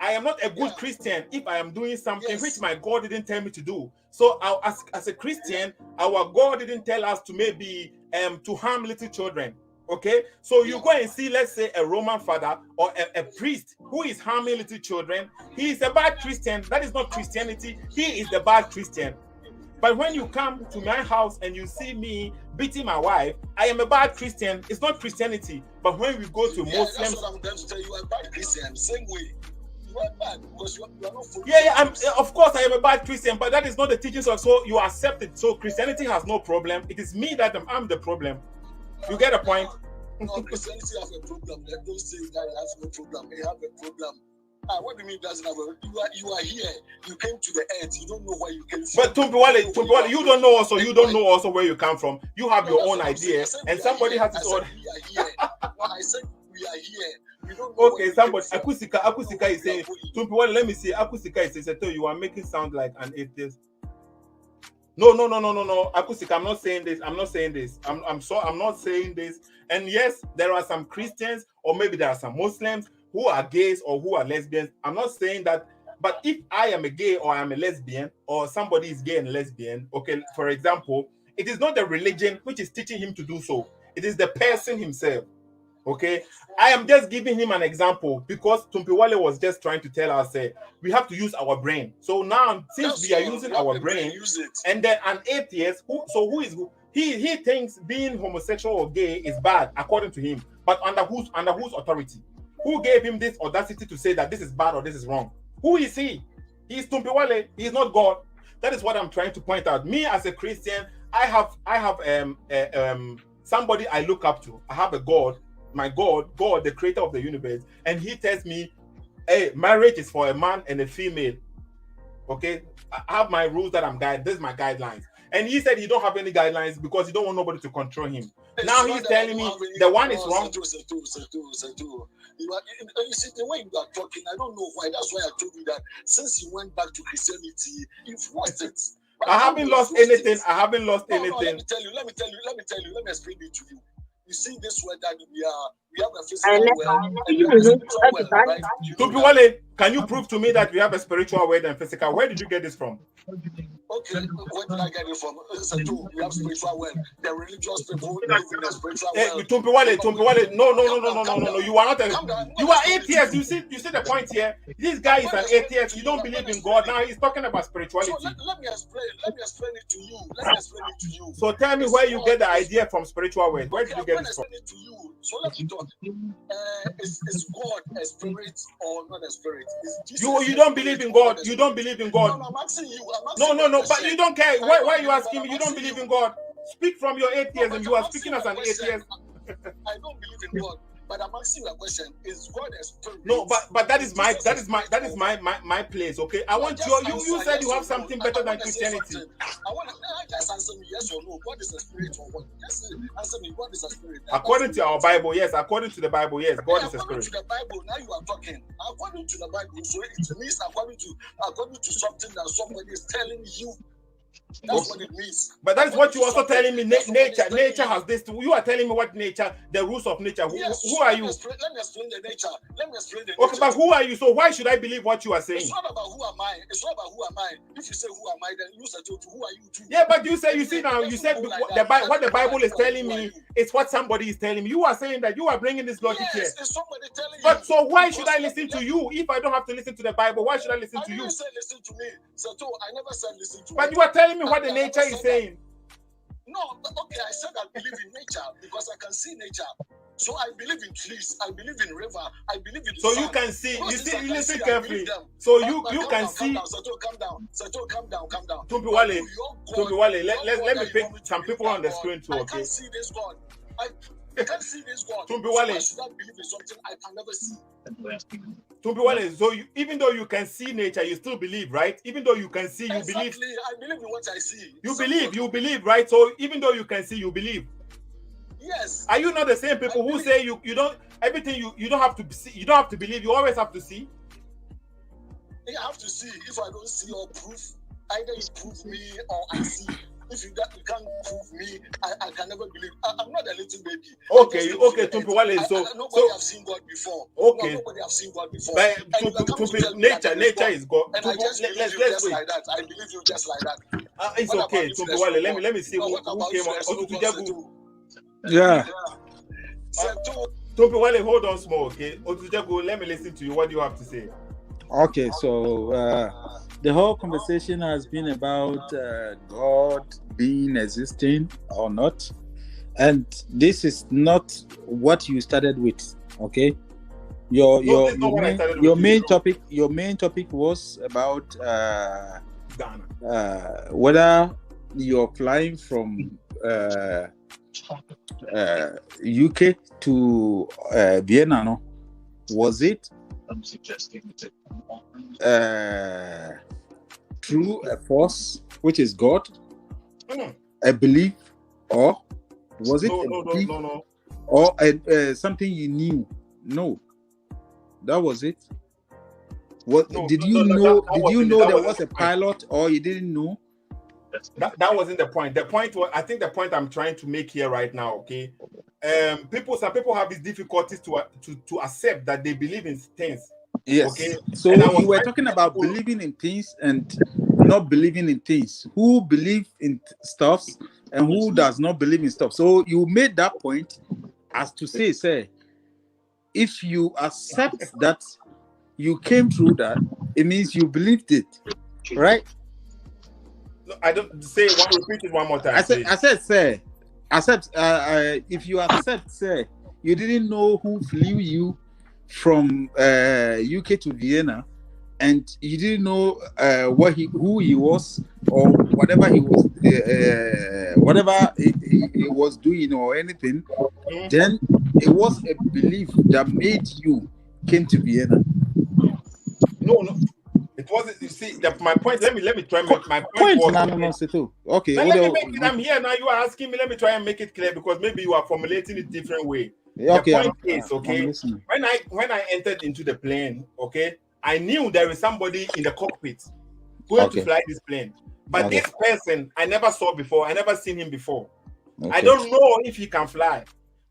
I am not a good Christian if I am doing something which my God didn't tell me to do. So as a Christian, our God didn't tell us to maybe to harm little children. Okay, so you go and see, let's say, a Roman father or a priest who is harming little children. He is a bad Christian. That is not Christianity. He is the bad Christian. But when you come to my house and you see me beating my wife, I am a bad Christian. It's not Christianity. But when we go to Muslims, that's what I'm going to tell you. You are a bad Christian. Same way. You are bad because you are not of course I am a bad Christian, but that is not the teachings of, so you accept it. So Christianity has no problem. It is me that I'm the problem. You get a point? No, Christianity has a problem. Those things that has no problem. They have a problem. What do you mean doesn't have a... You are here. You came to the earth. You don't know where you came from. But Tumpiwale, you don't know also. You don't know also where you come from. You have your own idea, and somebody has his own. We are here. When I said we are here. Okay, somebody, Akusika is saying, Tumpiwale, let me see. Akusika is saying, you are making sound like an atheist. No. Acoustic, I'm not saying this. I'm not saying this. And yes, there are some Christians, or maybe there are some Muslims who are gays or who are lesbians. I'm not saying that. But if I am a gay or I'm a lesbian, or somebody is gay and lesbian, okay, for example, it is not the religion which is teaching him to do so. It is the person himself. Okay, I am just giving him an example because Tumpiwale was just trying to tell us we have to use our brain. So now, since we are using our brain, and then an atheist he thinks being homosexual or gay is bad according to him, but under whose authority? Who gave him this audacity to say that this is bad or this is wrong? Who is he? He is Tumpiwale. He is not God. That is what I'm trying to point out. Me as a Christian, I have somebody I look up to. I have a God. My God, the creator of the universe, and he tells me, hey, marriage is for a man and a female. Okay, I have my rules that I'm guided. This is my guidelines. And he said he don't have any guidelines because he don't want nobody to control him. Now he's telling me the one is wrong. You see, the way you are talking, I don't know why. That's why I told you that since you went back to Christianity, you've lost it. I haven't lost anything. I haven't lost anything. Let me tell you. Let me explain it to you. You see this word that we have a physical world and we have a spiritual world, right? Tupiwale, can you prove to me that we have a spiritual world and physical? Where did you get this from? Okay, where did I get it from? We have spiritual world. The religious people live in the spiritual world. Tupiwale, no. You are not you are atheist. You see the point here. This guy is an atheist. You don't believe in God. Now he's talking about spirituality. So let me explain it to you. So tell me where you get the idea from spiritual world. Where did you get it from? To you. So let me talk. Is God a spirit or not a spirit? You don't believe in God. You don't believe in God. No, I'm asking you. No, but you don't care. Why are you asking me? You don't believe in God. Speak from your atheism. You are speaking as an atheist. I don't believe in God, but I'm asking you a question. Is God a spirit? No, but that is my place. Okay, I want you said you have something better than Christianity. I want to just answer me yes or no. God is a spirit or what? Just answer me. God is a spirit. According to our Bible, yes. According to the Bible, yes. God is a spirit. According to the Bible, now you are talking. According to the Bible, so it means according to something that somebody is telling you. That's what it means. But that's what you also telling me. Nature has this. You are telling me what nature, the rules of nature. Who are you? Let me explain the nature. Okay, but who are you? So why should I believe what you are saying? It's not about who am I. If you say who am I, then you say who are you too? Yeah, but you said what the Bible is telling me is what somebody is telling me. You are saying that you are bringing this logic here. It's somebody telling you. But so why should I listen to you if I don't have to listen to the Bible? Why should I listen to you? I never said listen to me. I never said listen to me. But you are telling me what the nature is saying. No, okay, I said I believe in nature because I can see nature. So I believe in trees, I believe in river, I believe in so sun. You can see, you see, listen carefully. So you can see. Calm down. Tumpiwale, let me pick some people on the screen too, okay? I can't see this God. I can't see this God. Tumpiwale. So why should I believe in something I can never see? Tumpiwale, so even though you can see nature, you still believe, right? Even though you can see, you believe. I believe in what I see. You believe, right? So even though you can see, you believe. Yes. Are you not the same people who say you don't everything you don't have to see, you don't have to believe, you always have to see? You have to see. If I don't see or proof, either you prove me or I see. If you can't prove me, I can never believe. I'm not a little baby. Okay, Tumpiwale. Nobody have seen God before. Okay. Nobody have seen God before. But nature is God. And I just believe you just like that. I believe you just like that. It's okay, Tumpiwale. Let me see who came on. Yeah. Tumpiwale, hold on small, okay? Otujago, let me listen to you. What do you have to say? Okay, so the whole conversation has been about God being existing or not, and this is not what you started with. Okay, your main topic was about whether you're flying from UK to Vienna. No, was it? I'm suggesting through a force, which is God, a belief, or was it no. Or something you knew? No, that was it. What did you know? Did you know there was a pilot, or you didn't know? That wasn't the point. The point was, I think the point I'm trying to make here right now, okay? Some people have these difficulties to accept that they believe in things. Yes. Okay. So you were talking about believing in things and not believing in things. Who believe in stuffs and who does not believe in stuff. So you made that point as to say, if you accept that you came through that, it means you believed it, right? No, I don't say one. Repeat it one more time. I said, sir. Accept. If you accept, sir, you didn't know who flew you from UK to Vienna, and you didn't know who he was or whatever he was, whatever he was doing or anything. Then it was a belief that made you came to Vienna. No, it wasn't. You see, my point. Let me try. My point was. No, okay. Let me make it. I'm here now. You are asking me. Let me try and make it clear because maybe you are formulating it different way. Okay, the point is, okay, when I entered into the plane, okay, I knew there is somebody in the cockpit going to fly this plane. But this person I never saw before. I never seen him before. I don't know if he can fly.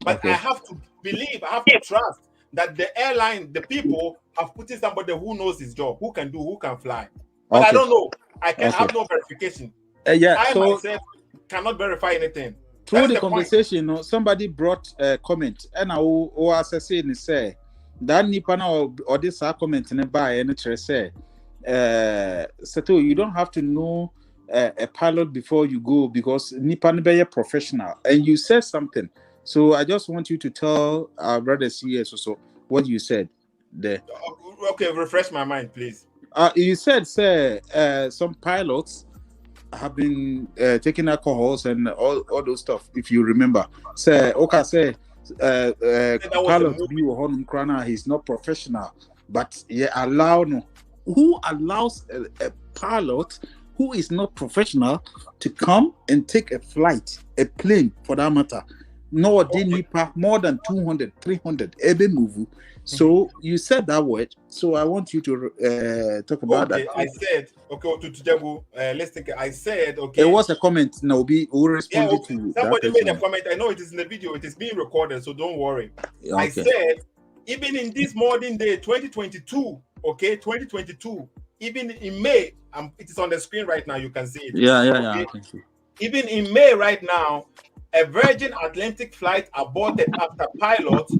But I have to believe, I have to trust that the airline, the people have put in somebody who knows his job, who can fly. But I don't know. I can have no verification. I myself cannot verify anything. Through the conversation, somebody brought a comment, and I was saying, say that Nipana or this comment in a buy and say, Sato, you don't have to know a pilot before you go because Nipana be a professional, and you said something. So I just want you to tell our brothers here so what you said there. Okay, refresh my mind, please. You said, say, some pilots have been taking alcohols and all those stuff, if you remember. Say, pilot he's not professional, but who allows a pilot who is not professional to come and take a plane for that matter? No, more than 200, 300 every move. So you said that word. So I want you to talk about that. I said, let's think. I said, okay. It was a comment. Nobi who responded to somebody made a comment. I know it is in the video. It is being recorded, so don't worry. Okay. I said, even in this modern day, 2022, okay, 2022, even in May, it is on the screen right now. You can see it. Yeah, I can see. Even in May right now, a Virgin Atlantic flight aborted after pilots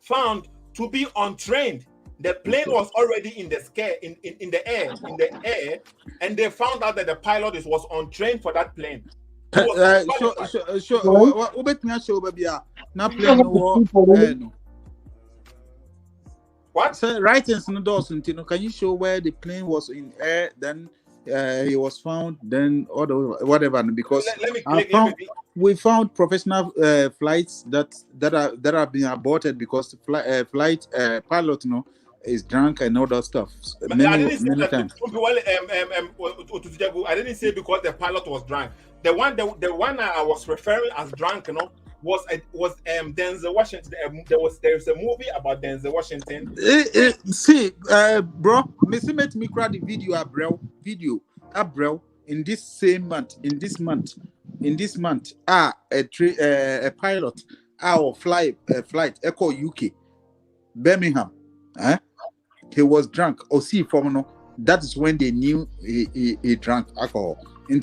found to be untrained. The plane was already in the air, and they found out that the pilot was untrained for that plane. What? So, writings no doesn't. Can you show where the plane was in air? Then he was found. Then whatever. Because we found professional flights that are being aborted because the flight pilot is drunk and all that stuff. Many times. I didn't say because the pilot was drunk. The one I was referring as drunk, was Denzel Washington. There's a movie about Denzel Washington. See, bro, me cry the video Abrel in this same month, in this month, a pilot or flight Echo UK Birmingham, he was drunk. That is when they knew he drank alcohol. I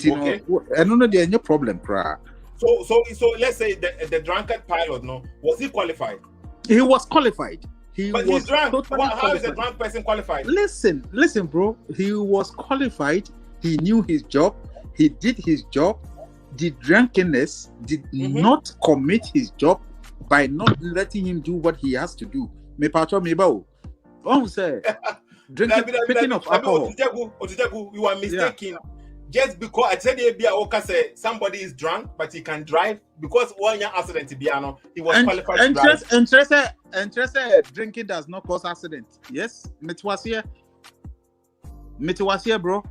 don't know there's no problem, cry. So let's say the drunkard pilot, was he qualified? He was qualified. But he's drunk. How is a drunk person qualified? Listen, bro. He was qualified. He knew his job. He did his job. The drunkenness did not commit his job by not letting him do what he has to do. Me patron me bao. Say drinking of alcohol. You are mistaken. Yeah. Just because I said somebody is drunk but he can drive because one young accident he was qualified to drive. Drinking does not cause accident. Yes, it was here, bro.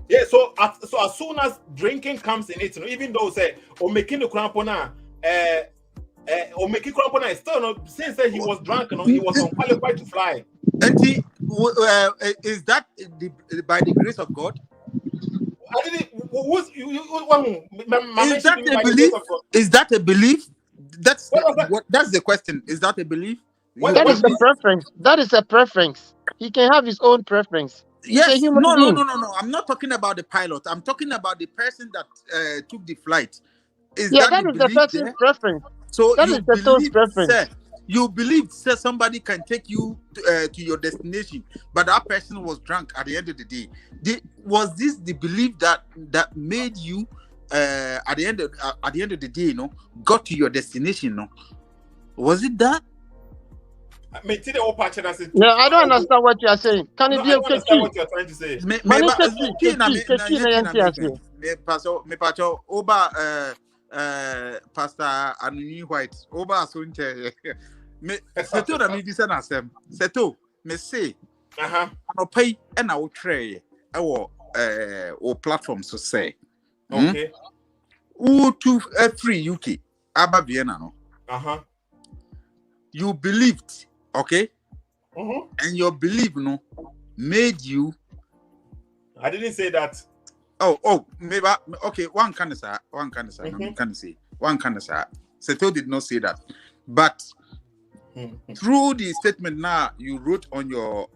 Yeah, so as soon as drinking comes in it, even though say making the crampona, making crampona is still since he was drunk, he was unqualified to fly. And is that by the grace of God? I didn't. Who's you? Is that a belief? Is that a belief? That's the question. Is that a belief? That is a preference. That is a preference. He can have his own preference. Yes. No. I'm not talking about the pilot. I'm talking about the person that took the flight. That is the person's preference. So that is the soul's preference. Sir, you believe, sir, somebody can take you to your destination, but that person was drunk at the end of the day. Was this the belief that made you at the end of the day, got to your destination? Was it that? No, I don't understand what you are saying. Can it be okay? I don't understand what you are trying to say. Pastor Anuni White, Oba Sunte. Seto na mi bisa na sem. Seto, me say, no pay and I will tray or platforms to say. Okay. Who to free UK, Abba Vienna, no? You believed, okay? And your belief, made you. I didn't say that. Oh, maybe okay. One can say. Seto did not say that, but through the statement now you wrote on your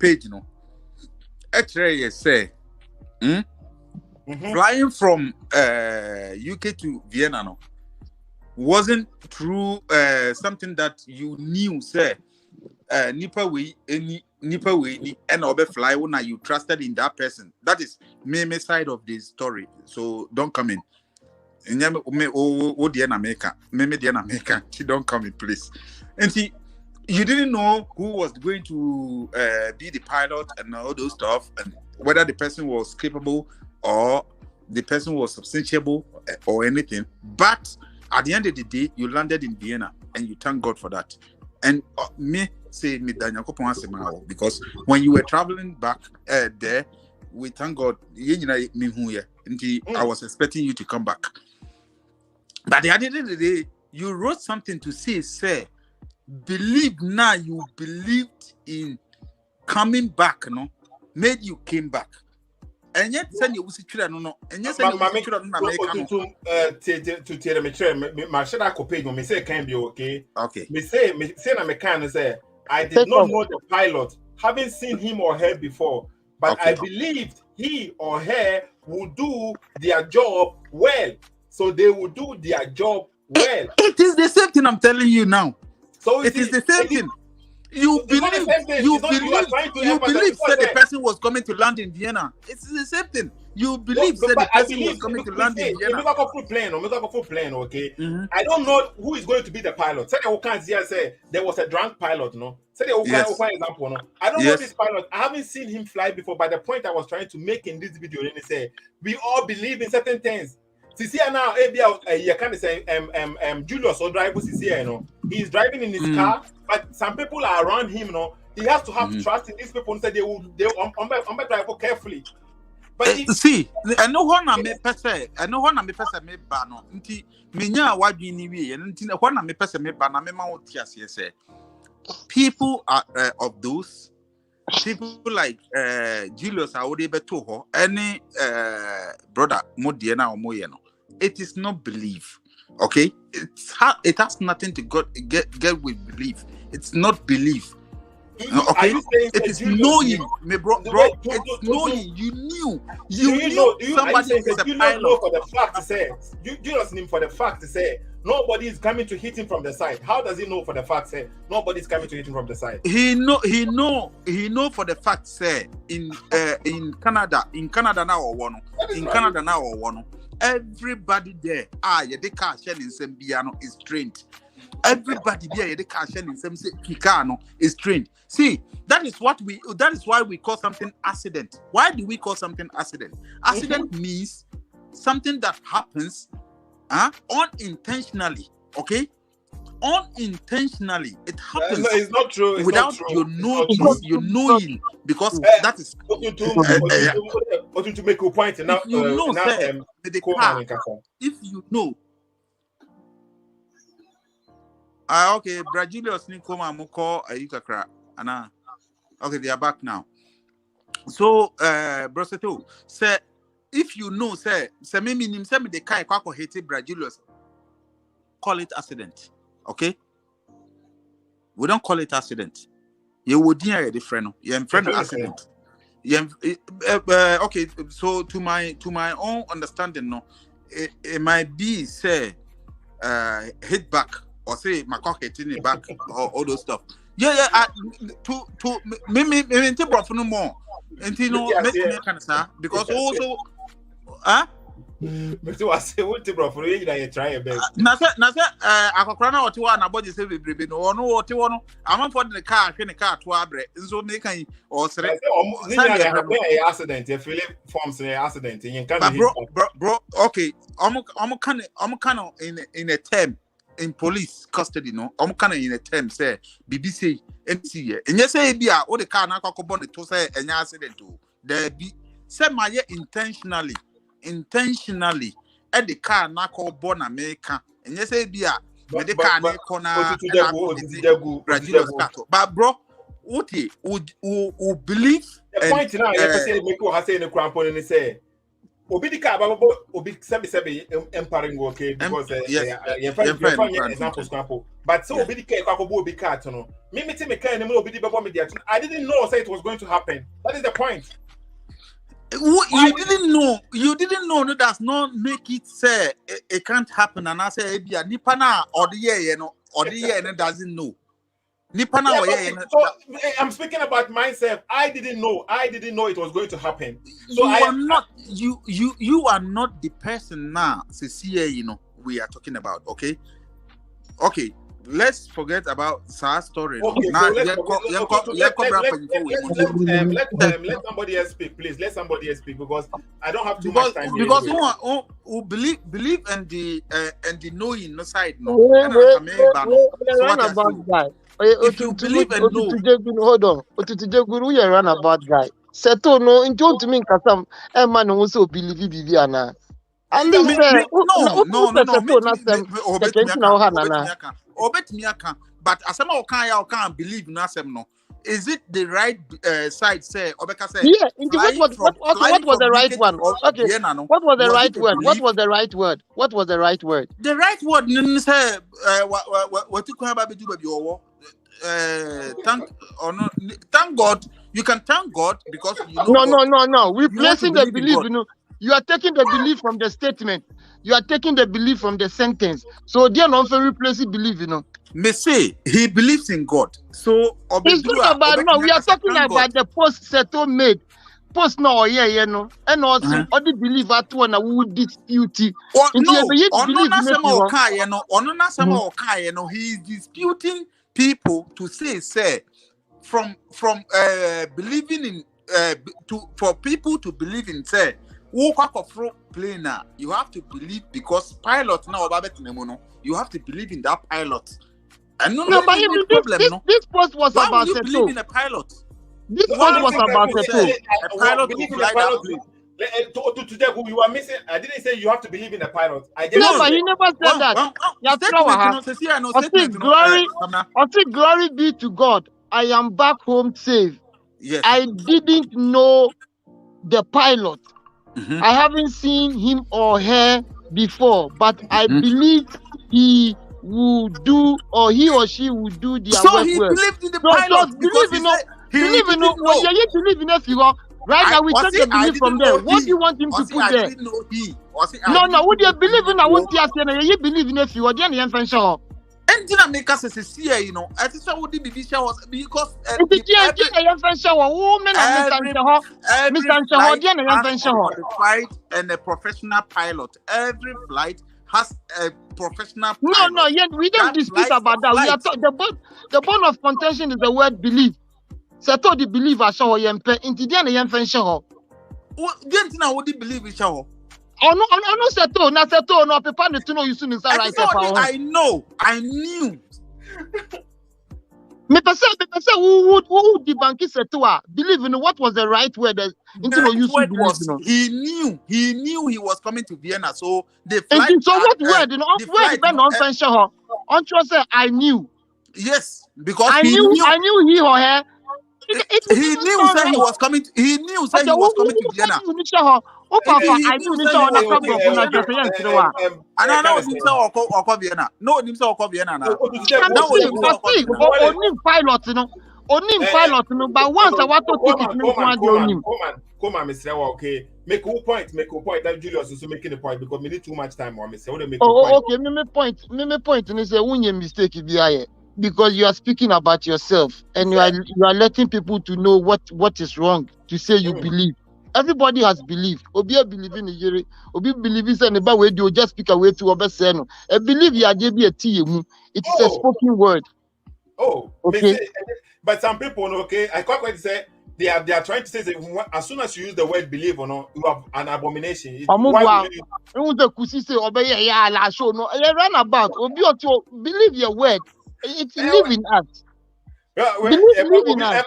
page, actually you say, flying from UK to Vienna, wasn't through something that you knew, say, Nipa way and fly when you trusted in that person. That is me side of the story. So don't come in. Don't come in, please. And see, you didn't know who was going to be the pilot and all those stuff, and whether the person was capable or the person was substantiable or anything. But at the end of the day, you landed in Vienna, and you thank God for that. And me say me because when you were traveling back there, we thank God. I was expecting you to come back. But at the end of the day, you wrote something to say, believe now. You believed in coming back, made you came back. And yet, send you was no. And yes, send you okay. Me say na me can say I did not know the pilot, haven't seen him or her before, but I believed he or her would do their job well. So they will do their job well. It is the same thing I'm telling you now. So it is the same thing. You believe that the person was coming to land in Vienna. It's the same thing. You believe that the person was coming to land in Vienna. Okay. I don't know who is going to be the pilot. Say there was a drunk pilot, no? Say example, no? I don't know this pilot. I haven't seen him fly before. But the point I was trying to make in this video, let me say, we all believe in certain things. See now, you can say Julius or driver he's driving in his car, but some people are around him, he has to have trust in these people and say they will drive carefully. But see, I know what I may say. I know what I may say. Bano. Nti minya wadi ni we. Nti what I may say. Me bana me ma otiasi say. People are of those. People like Julius Aode Betoho, any brother Modiena or Moyeno. It is not belief, okay? It has nothing to get with belief. It's not belief, okay? It is knowing, bro. It's knowing. You knew. You knew somebody is a pilot. Know for the fact to say. You just know for the fact to say nobody is coming to hit him from the side. How does he know for the fact say nobody is coming to hit him from the side? He know for the fact say in Canada now or one in Canada now or one. Everybody there, the car sharing some piano is trained. Everybody there, the car sharing some Kikano is trained. See, that is why we call something accident. Why do we call something accident? Accident means something that happens unintentionally, okay? Unintentionally, it happens. No, it's not true. Without your knowing, because that is to make a point. Now, if you know, the car, if you know, okay, Brazilians ni koma moko ayikakra ana. Okay, they are back now. So, Broseto, say, if you know, say maybe the kai kwako hate Brazilians, call it accident. Okay? We don't call it accident. You would hear a friend. You're in friend accident. Okay, so to my own understanding, no, it might be say hit back or say my cock hit in the back or all those stuff. Yeah. To me take no more. And you know, make me kind of because also, But you say what to bro for you that you try your best. Nasa akokra or two na body say bebrebe no ono o te wono am for the car hwe ne car to abre nso ne kan o sere accident you feel forms an accident you can bro okay am kan in a term in police custody no am kan in a term say BBC MC here enye say bia o the car na akokọ ne to say enya accident o there be say my intentionally at the car na call born America and yes be the car na corner but bro what who believe the point now you say make you say in crampon and say obi di car obi sebi empowering okay because examples crampo but so obi di car obi car no me me car and obi di bebo me there I didn't know say it was going to happen. That is the point. You didn't know. No, does not make it say it can't happen. And I say, nipa na or the year, or the year doesn't know. Nipa na or year. So I'm speaking about myself. I didn't know it was going to happen. So you are not the person now. See, we are talking about. Okay. Let's forget about Sa's story. Okay, now, let somebody else speak, please. Let somebody else speak because I don't have too much time. Because who believe in the knowing no side no. If you believe and know, hold on. Otutujeguru, you run about guy. Seto no, into to me, Kasam, a man who also believe Viviana. And this but as some can't believe Nasem no. Is it the right side? Say Obeka say yeah. What was the right one? Okay. What was the right word? What was the right word? What was the right word? The right word say what you can do baby thank God. You can thank God because you know No. Replacing the belief, you are taking the belief from the statement. You are taking the belief from the sentence. So they are not replacing belief, May say he believes in God. So it's not about we are talking about the post Seto made. Post no, and also other believer to one who dispute it. He is disputing people to say from believing in for people to believe in say planer, you have to believe because pilot now you have to believe in that pilot. And but this post was why about you believe in a pilot? This post was about a pilot who fly that plane. You are missing. I didn't say you have to believe in a pilot. I just but he never said that. I think glory be to God. I am back home safe. Yes. I didn't know the pilot. I haven't seen him or her before, but I believe he will do, or he or she will do their work. So he believed in the pilot because you believe in a figure. Right now we take the belief from there. What do you want him to put there? No. Would you believe in? I won't tell you. You believe in a figure. Then you can show. And didn't make us a CA, I think what the division was because every flight and a professional pilot. Every flight has a professional pilot. No, yet we don't dispute about that. We are the bone of contention is the word belief. So the believer show yempe into the yemfen show. Didn't know what the believe is show. Oh no, Seto, no, people to know you soon is right. I knew. Me person who debunk Seto believe in what was the right word he knew he was coming to Vienna, so the flight. So what word? Word ben on fensure her. On say I knew. Yes, because I knew he or her He knew that he was coming. He knew that he was coming to Vienna. And I know him say Oko Vienna. No, him say Oko Vienna now. But once I want to take it, come on, Mr. Okay, make a point. That Julius is making a point because we need too much time. Okay, me point. And say, when you mistake, because you are speaking about yourself and you are letting people to know what is wrong. To say you believe. Everybody has belief. Obi believe in Nigeria. Obi believe in anybody way do just speak away to Obeseno. I believe you are JB a TM. It is a spoken word. Oh, okay. But some people, okay, I can't quite say they are trying to say that as soon as you use the word believe or not, you have an abomination. Why would you run about Obi to believe your word? It's living us. Believe in us.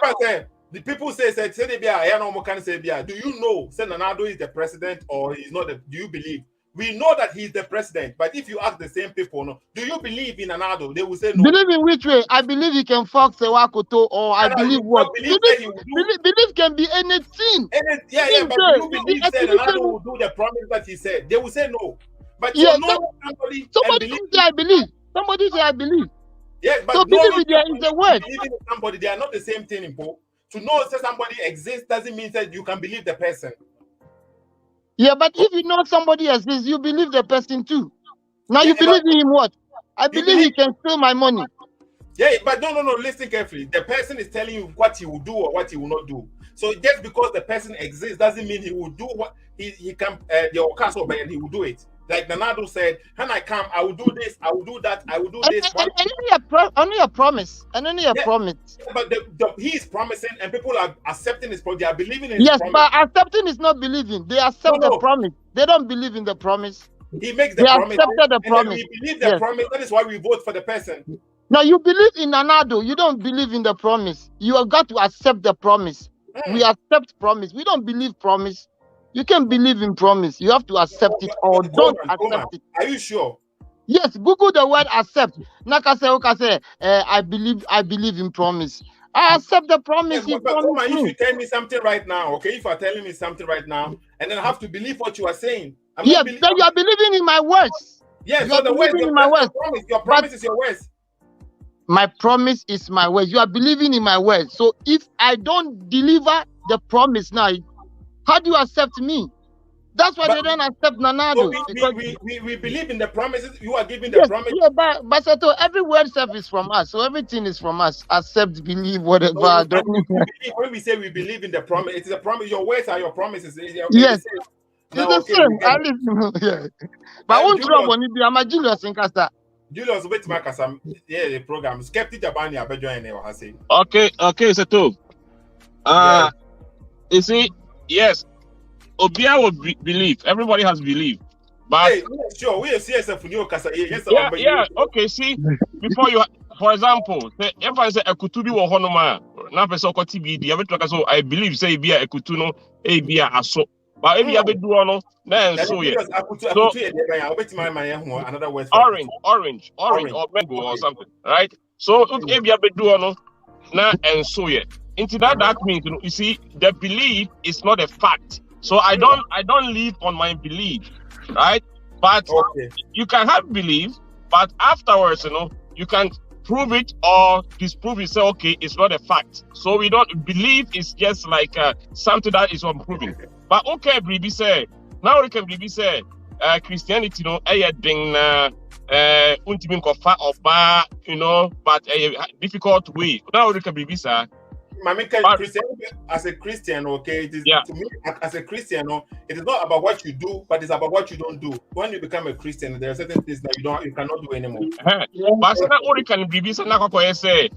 The people say they be I no more can say do you know Senanado is the president or he's not? Do you believe? We know that he's the president, but if you ask the same people, no, do you believe in Anado? They will say no. Believe in which way? I believe he can fuck Sewakoto, or I believe what? Believe can be anything. But you believe that Anado will do the promise that he said. They will say no. But you know somebody say I believe. Somebody say I believe. Yeah, but so believe there is a word. Believing in somebody, they are not the same thing, Impo. To know that somebody exists doesn't mean that you can believe the person. Yeah, but if you know somebody exists, you believe the person too. Now you believe in him what? I believe he can steal my money. Yeah, but no. Listen carefully. The person is telling you what he will do or what he will not do. So just because the person exists doesn't mean he will do what he can. The castle, and he will do it. Like Nanado said, when I come, I will do this, I will do that, I will do this. Only a promise. Promise. But he is promising and people are accepting his promise. They are believing in his promise. Yes, but accepting is not believing. They accept the promise. They don't believe in the promise. He makes the promise. They accepted the promise. We believe the promise. That is why we vote for the person. Now you believe in Nanado. You don't believe in the promise. You have got to accept the promise. We accept promise. We don't believe promise. You can believe in promise. You have to accept it or don't accept it. Are you sure? Yes. Google the word accept. Nakase, I believe in promise. I accept the promise. Yes, but if you tell me something right now, okay? If you are telling me something right now, and then I have to believe what you are saying. Yes, then you are believing in my words. Yes, so the words, your promise is your words. My promise is my words. You are believing in my words. So if I don't deliver the promise now, how do you accept me? That's why they don't accept Nanado. So we believe in the promises. You are giving the promise. Yeah, but so every word stuff is from us. So everything is from us. Accept, believe, whatever. When we say we believe in the promise, it is a promise. Your words are your promises. Yes. It's the same. Yeah. But I won't trouble when you be Julius in Casta. Julius, wait, Marcus. The program. Skeptic Abani, I bet you I say. Okay, so too. You see. Yes, Obia will believe. Everybody has belief. But hey, sure, we are CSF New Casa. Yeah. Okay, see, before you, for example, if I say Akutubi or Honoma, now person called TBD, every talk so I believe say be a Kutuno, a be a so. But if you have a duano, then so yeah. So another word. Orange, or mango or something, right? So if you have a duano, now and so yeah. Into that means you see the belief is not a fact. So I don't live on my belief, right? But you can have belief, but afterwards, you can prove it or disprove it. Say, okay, it's not a fact. So we don't believe it's just like something that is unproven. But okay, Bribi say now we can Bribi say Christianity, ding untimin kofa oba, but a difficult way. Now we can Bribi say. Christianity as a Christian, okay, it is to me as a Christian, it is not about what you do, but it's about what you don't do. When you become a Christian, there are certain things that you cannot do anymore. But what can be say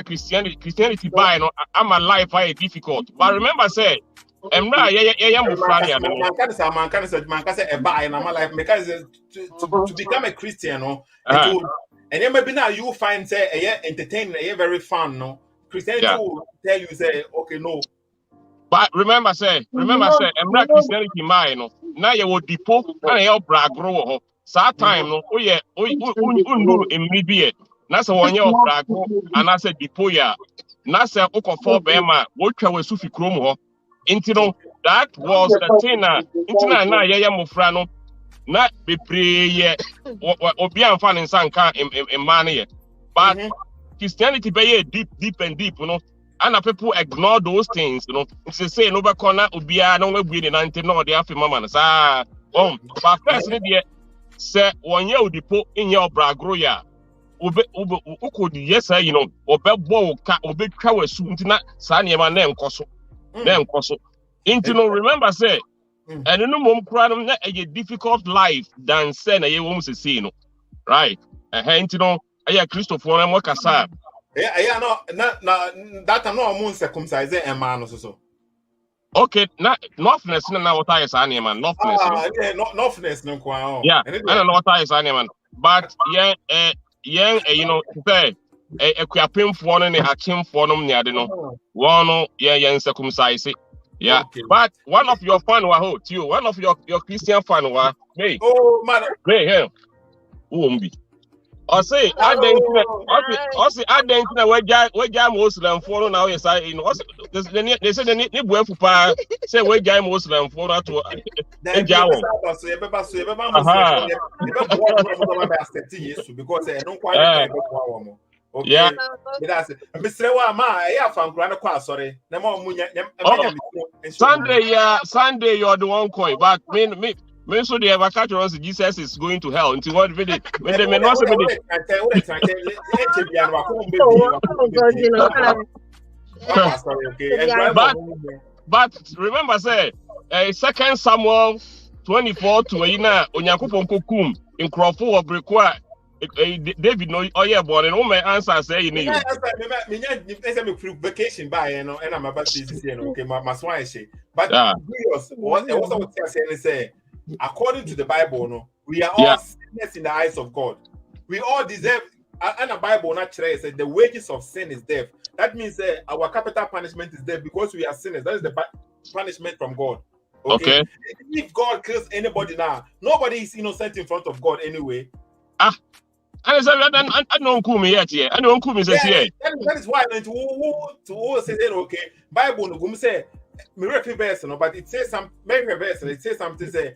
Christianity by I'm alive by difficult. But remember say to become a Christian, and then maybe now you find say entertaining, very fun, no. Christianity will tell you, say, okay, no. But remember, say, I'm Christianity, mine. Now you will depot and help brag grow. So time, no, immediate. That's one year of brag, and I said depot, na se ukofo bema wotwa wasufi krom ho intino that was the thing intina na yeye mofra no na bebre ye obi amfa ne nsanka man ye but Christianity be deep and deep, you know. And people ignore those things, you know. It's the same over corner ubia no we be nante no dey afi mama sa but first ne say 1 year odipo in your bragro ya ukodi yes you know obebo ka obetwa wasu ntina sa niema na enkoso intino remember say and no mom kra no na a difficult life than say na ye wo say no right intino aya Christopher na mo kasa no that I'm not moon circumcise a man so okay na northness na what I say man northness northness no kwa yeah I know what I say man but you know say equiapemfo no ne hakemfo no ne ade no one no yeah circumcise yeah okay. But one of your fan wa too one of your Christian fan wa hey man hey umbi I say I didn't know where Muslim for now yes I you know they say the ni buefu pa say where Muslim for that to because no quite yeah that's Mr. Wama yeah fan grana kwa sorry na ma munya Sunday you're the one coin but me so the ever catch us Jesus is going to hell until what when they may not say but remember say 2 Samuel 24 to ina onyankopon kokum nkrofo obrekwa David no oye born and my answer say you need me vacation by and I'm about to say okay my swan but what I say according to the Bible, no, we are all sinners in the eyes of God. We all deserve, and the Bible naturally says the wages of sin is death. That means our capital punishment is death because we are sinners. That is the punishment from God. Okay. If God kills anybody now, nobody is innocent in front of God anyway. I don't come yet. I don't come yet. That is why to say okay, Bible no say me repeat verse no, but it says some maybe verse it says something say.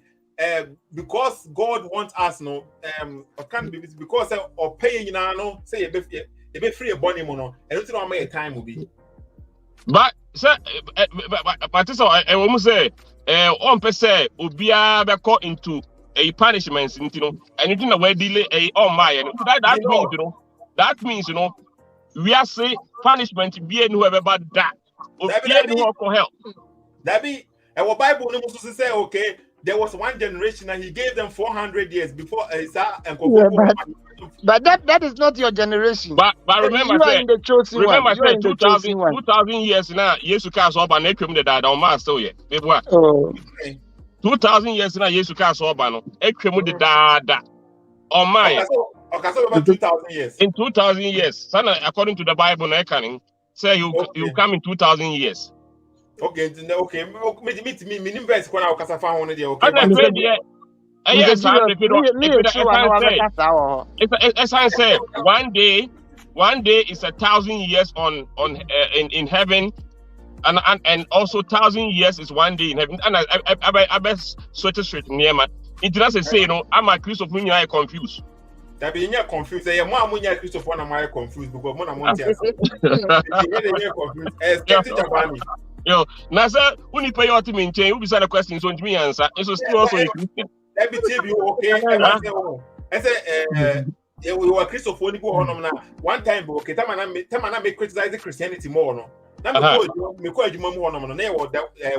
Because God wants us, no, can't be because of paying you know, say a bit free a body mono, and it's not my time will be. But, sir, but so I almost say, on per se, Ubia be caught into a punishment, you know, and it's in a way delay a my that means, you know, we are say punishment be whoever but that, or for help. That be, our Bible no to say, okay. There was one generation and he gave them 400 years before but that is not your generation. But remember, you are in the chosen one. Remember, 2000 years now. Jesus Christ over nekem the dad on master yet. 2000 years now. Jesus Christ over no ekem the dad on my. Okay, so about 2000 years. In 2000 years, son, according to the Bible, no can say you come in 2000 years. Okay, me invest when I was a fan okay. As I say, one day is 1,000 years in heaven, and also 1,000 years is 1 day in heaven. And I best straight near man. It doesn't say, you know, I'm a Christopher when you confused. That be confused. Say, more amunya Christopher na more confused because more amunya. Confused. Yo, Nasa, when you pay your team in chain, you be the questions on me answer. It's still also a Christian. Let me tell you, okay. I say, we were Christopher go on now. One time, okay, Tamana may criticize Christianity more, no. Now me call you more no. Now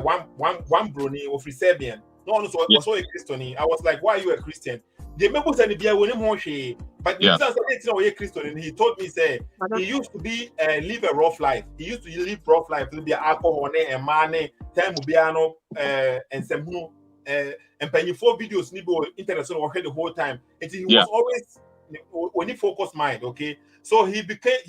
one brony of Serbian. No one was so a Christian. I was like, why are you a Christian? The members and the beer when him but he was a Christian and he told me say he used to be live a rough life. He used to live rough life to be alcohol and money, time ubiano and some and penny 4 videos nibo internet so the whole time. And he was always when he focused mind, okay. So he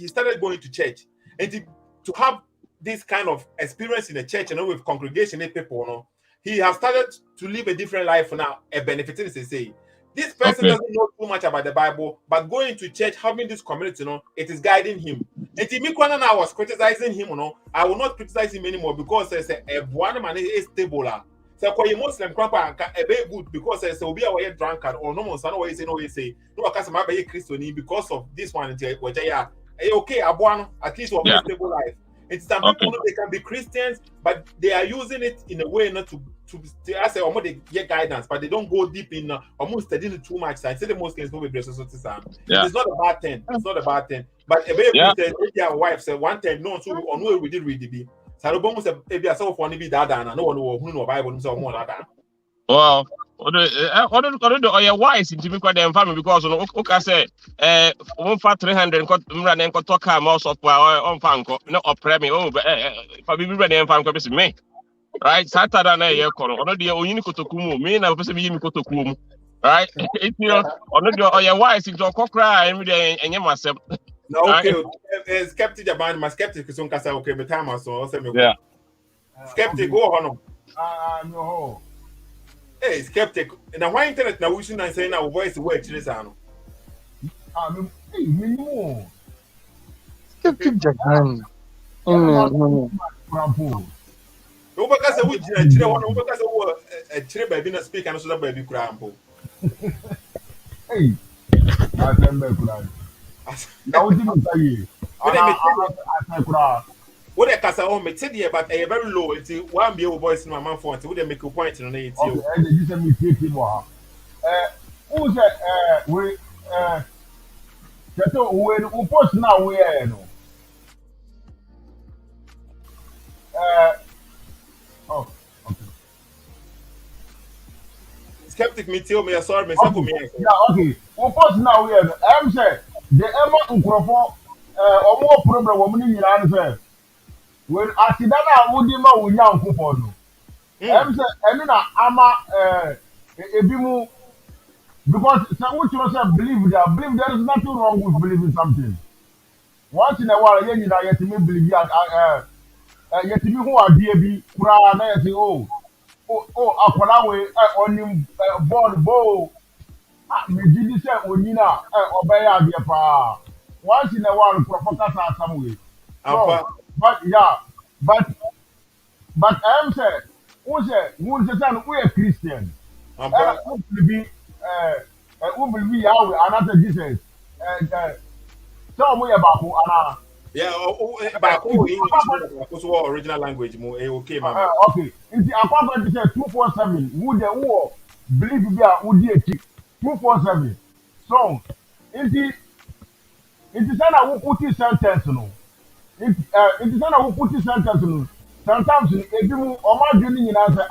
started going to church and to have this kind of experience in the church and with congregation people, no, he has started to live a different life now. A benefiting to say. This person doesn't know too much about the Bible, but going to church, having this community, you know, it is guiding him. And Timikwana I was criticizing him, I will not criticize him anymore because I say one man is stable. So kwa Muslim kwapa a very good because I say obi a way drunkard or no monster no say no akasa be Christian because of this one which okay abuano at least we have a stable life. It's some people they can be Christians but they are using it in a way not to I say almost they get guidance but they don't go deep in almost studying too much. I say the Muslims will be It's not a bad thing. It's not a bad thing. But a very Christian their wife said one time no so on where we did read the be. Salobon said maybe I saw for be that and no one who know Bible so more that. Well, or wise into me quite the family because okay say 300 run and talk more software on fanco no opera me for be ready and fan copy me. Right, Saturday na ye kono. Ono de oyini kotokumu. Me na pese me yimi kotokumu. Right? It ono de oye wise into okokra emi de enye masem. No, okay. Skeptic about my skeptic is on kasa okay, me time so say me. Yeah. Skeptic go on. No. Hey, skeptic. Na why internet na we should say na voice work chire sa no. Me no. Skeptic Japan. No. Because we chire one because we chire baby na speak and so that baby kura ampo. Hey. I remember kura. Now what do you say? I kura. What the kasa on me today but a very low it's one be voice in my man phone would make a point on it. Okay, and you say me take him who say we Chato we post now we no. Oh, okay. Skeptic me tell me sorry me say me. Yeah, okay. We post now we am say the Emma Nkrofo or more problem woman in answer. When Asidana would ma wo nya nkopon no. Em say enu na ama ebimu because some which also believe there is nothing wrong with believing something. Once in a while you na yet me believe yet me who adie bi kura na yet oh akola we onim born bo me gidi say onina obeya adie pa. Once in a while professor some way. But yeah, but I'm saying, who's a we are Christian. Who will be Yahweh, another Jesus. Tell me about yeah, back English original language okay, man. Okay, in the apartment is 247. Would the war believe we are would 247? So, in the sana who put this sentence no. It is not who put this sentence. Sometimes ebimu omadwini nyina say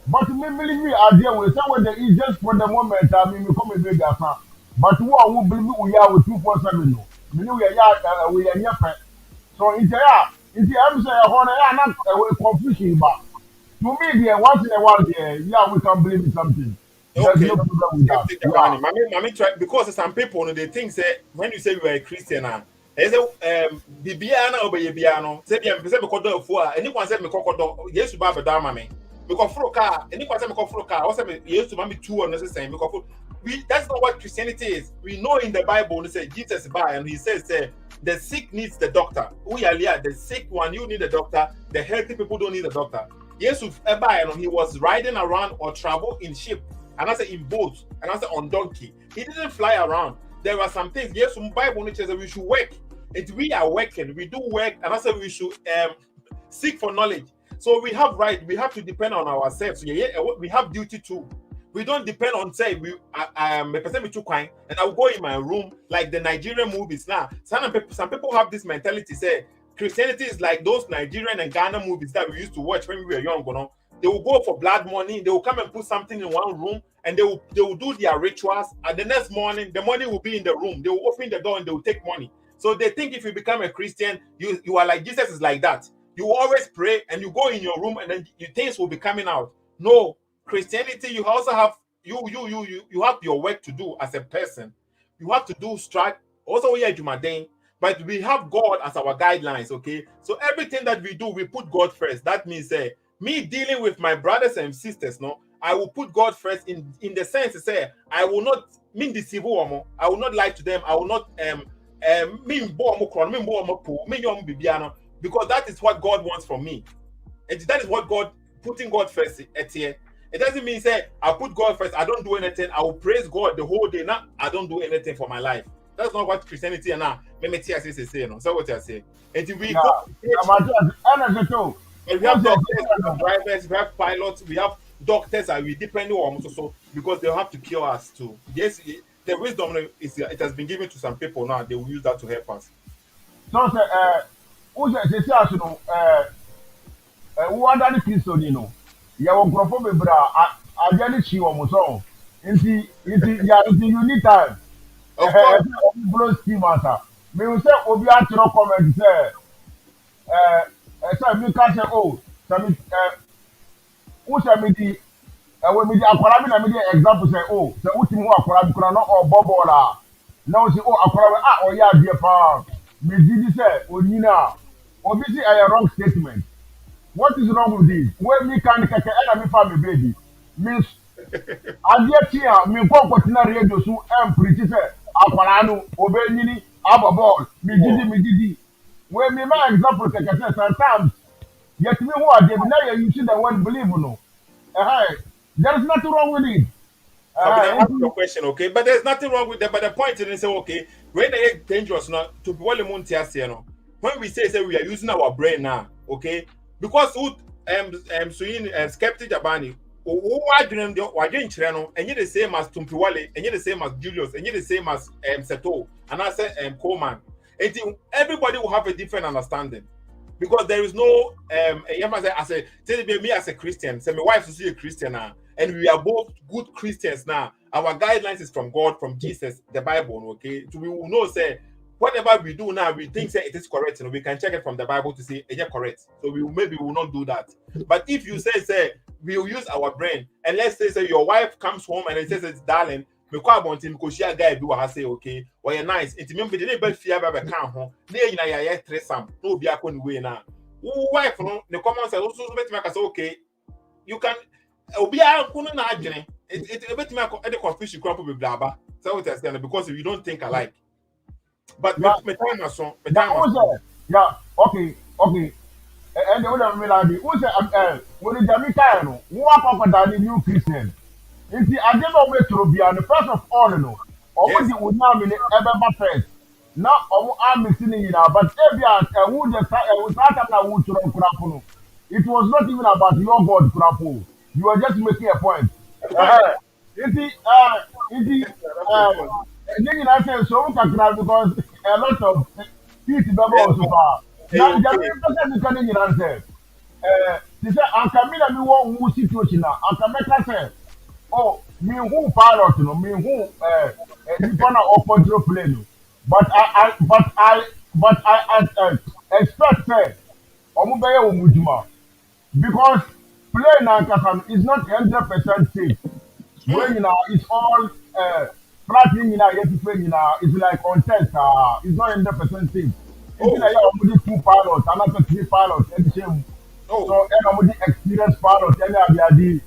but me believe me idea we say when there is just for the moment me come a big asa but who believe we are with 247 no me we are nyefe so in am say na confusion but to me there once in a while there we can believe in something. Okay. No problem with that. Mommy try because some people they think say when you say you are a Christian Eze bibia na obeye bia no se bia me se me kodo afu a eni kwan se me kokodo Yesu ba beda ma me kofro ka eni kwan se me kofro ka o se me Yesu ma me tuo no se sen me kofro that's not what Christianity is. We know in the Bible it says Jesus by and he says the sick needs the doctor. We are here the sick one you need a doctor, the healthy people don't need a doctor. Yesu by and he was riding around or travel in ship and I say in boats and I say on donkey. He didn't fly around. There are some things yes Bible says we should work. If we are working, we do work, and I said we should seek for knowledge. So we have right, we have to depend on ourselves. We have duty too. We don't depend on say I am a person too kind, and I will go in my room like the Nigerian movies now. Some people have this mentality say Christianity is like those Nigerian and Ghana movies that we used to watch when we were young. You know? They will go for blood money. They will come and put something in one room, and they will do their rituals. And the next morning, the money will be in the room. They will open the door and they will take money. So they think if you become a Christian, you are like Jesus is like that. You always pray and you go in your room and then your things will be coming out. No, Christianity, you also have you have your work to do as a person. You have to do strike. Also, we are Jumaden, but we have God as our guidelines. Okay, so everything that we do, we put God first. That means me dealing with my brothers and sisters. No, I will put God first in the sense to say I will not mean deceive them. I will not lie to them. I will not because that is what God wants from me. And that is what God, putting God first at here. It doesn't mean say I put God first, I don't do anything, I will praise God the whole day. Now I don't do anything for my life. That's not what Christianity and now say, no. So what I say. And we we have doctors, we have drivers, we have pilots, we have doctors, and we depend on so because they have to cure us too. Yes, the wisdom is it has been given to some people now. They will use that to help us. So who under the Christian, you know, you have a bra, I get she or so. Into you need time. Blow scheme answer. Me will say, Obia to no comment, say, so me can say, oh, so me, who say me the, when me the aquarabi, me the example say, oh, so who team who aquarabi, no or bobola. Now say, oh, aquarabi, oh, yeah, dear pa, me did say, oh, Nina, obviously, a wrong statement. What is wrong with this? When me can keke ena me family baby. Means adie tia me go continue radio so preach say akwara no obenyini ababol me didi. When me my example keke say sometimes yet me who are there now you see the word believe no. There is nothing wrong with it. I ask your question, okay? But there's nothing wrong with that. But the point is, say, okay, when they get dangerous now to be when we say we are using our brain now, okay? Because who skeptic Jabani, who are doing the and you're the same as Tumpiwale, and you're the same as Julius, and you're the same as Seto, and I said Coleman. And everybody will have a different understanding. Because there is no I say me as a Christian, say my wife is a Christian now, and we are both good Christians now. Our guidelines is from God, from Jesus, the Bible, okay? So we will know say whatever we do now, we think say it is correct, we can check it from the Bible to say it's correct. So we will not do that. But if you say we will use our brain, and let's say your wife comes home and it says it's darling, because she a guy do say okay, or you're nice. It means the neighbor fear by come home. They tresam no be akon way now. Wife no the common sense also make say okay, you can obi a kunu na adwene. It bet me the confusion crop be blabba. So what I say because you don't think alike. But yeah, okay. And the other melody, who say when the Jamaican, who are the new Christian. I didn't know where to be on the first of all, no. Or what you would now mean ever first. Now, I'm missing in but every who the it was not even about your God, Krapo. You were just making a point. Because a lot of people also far. Now, the person say, they say, I can mean that we want situation now. I can make us say, oh, me who pilot, no, me who you control plane. But I expect say, because plane is not 100% safe. When it's all flattening it's like on test. It's not 100% safe. It's like you two pilots, another 3 pilots, and same. So everybody experienced pilots, and they are the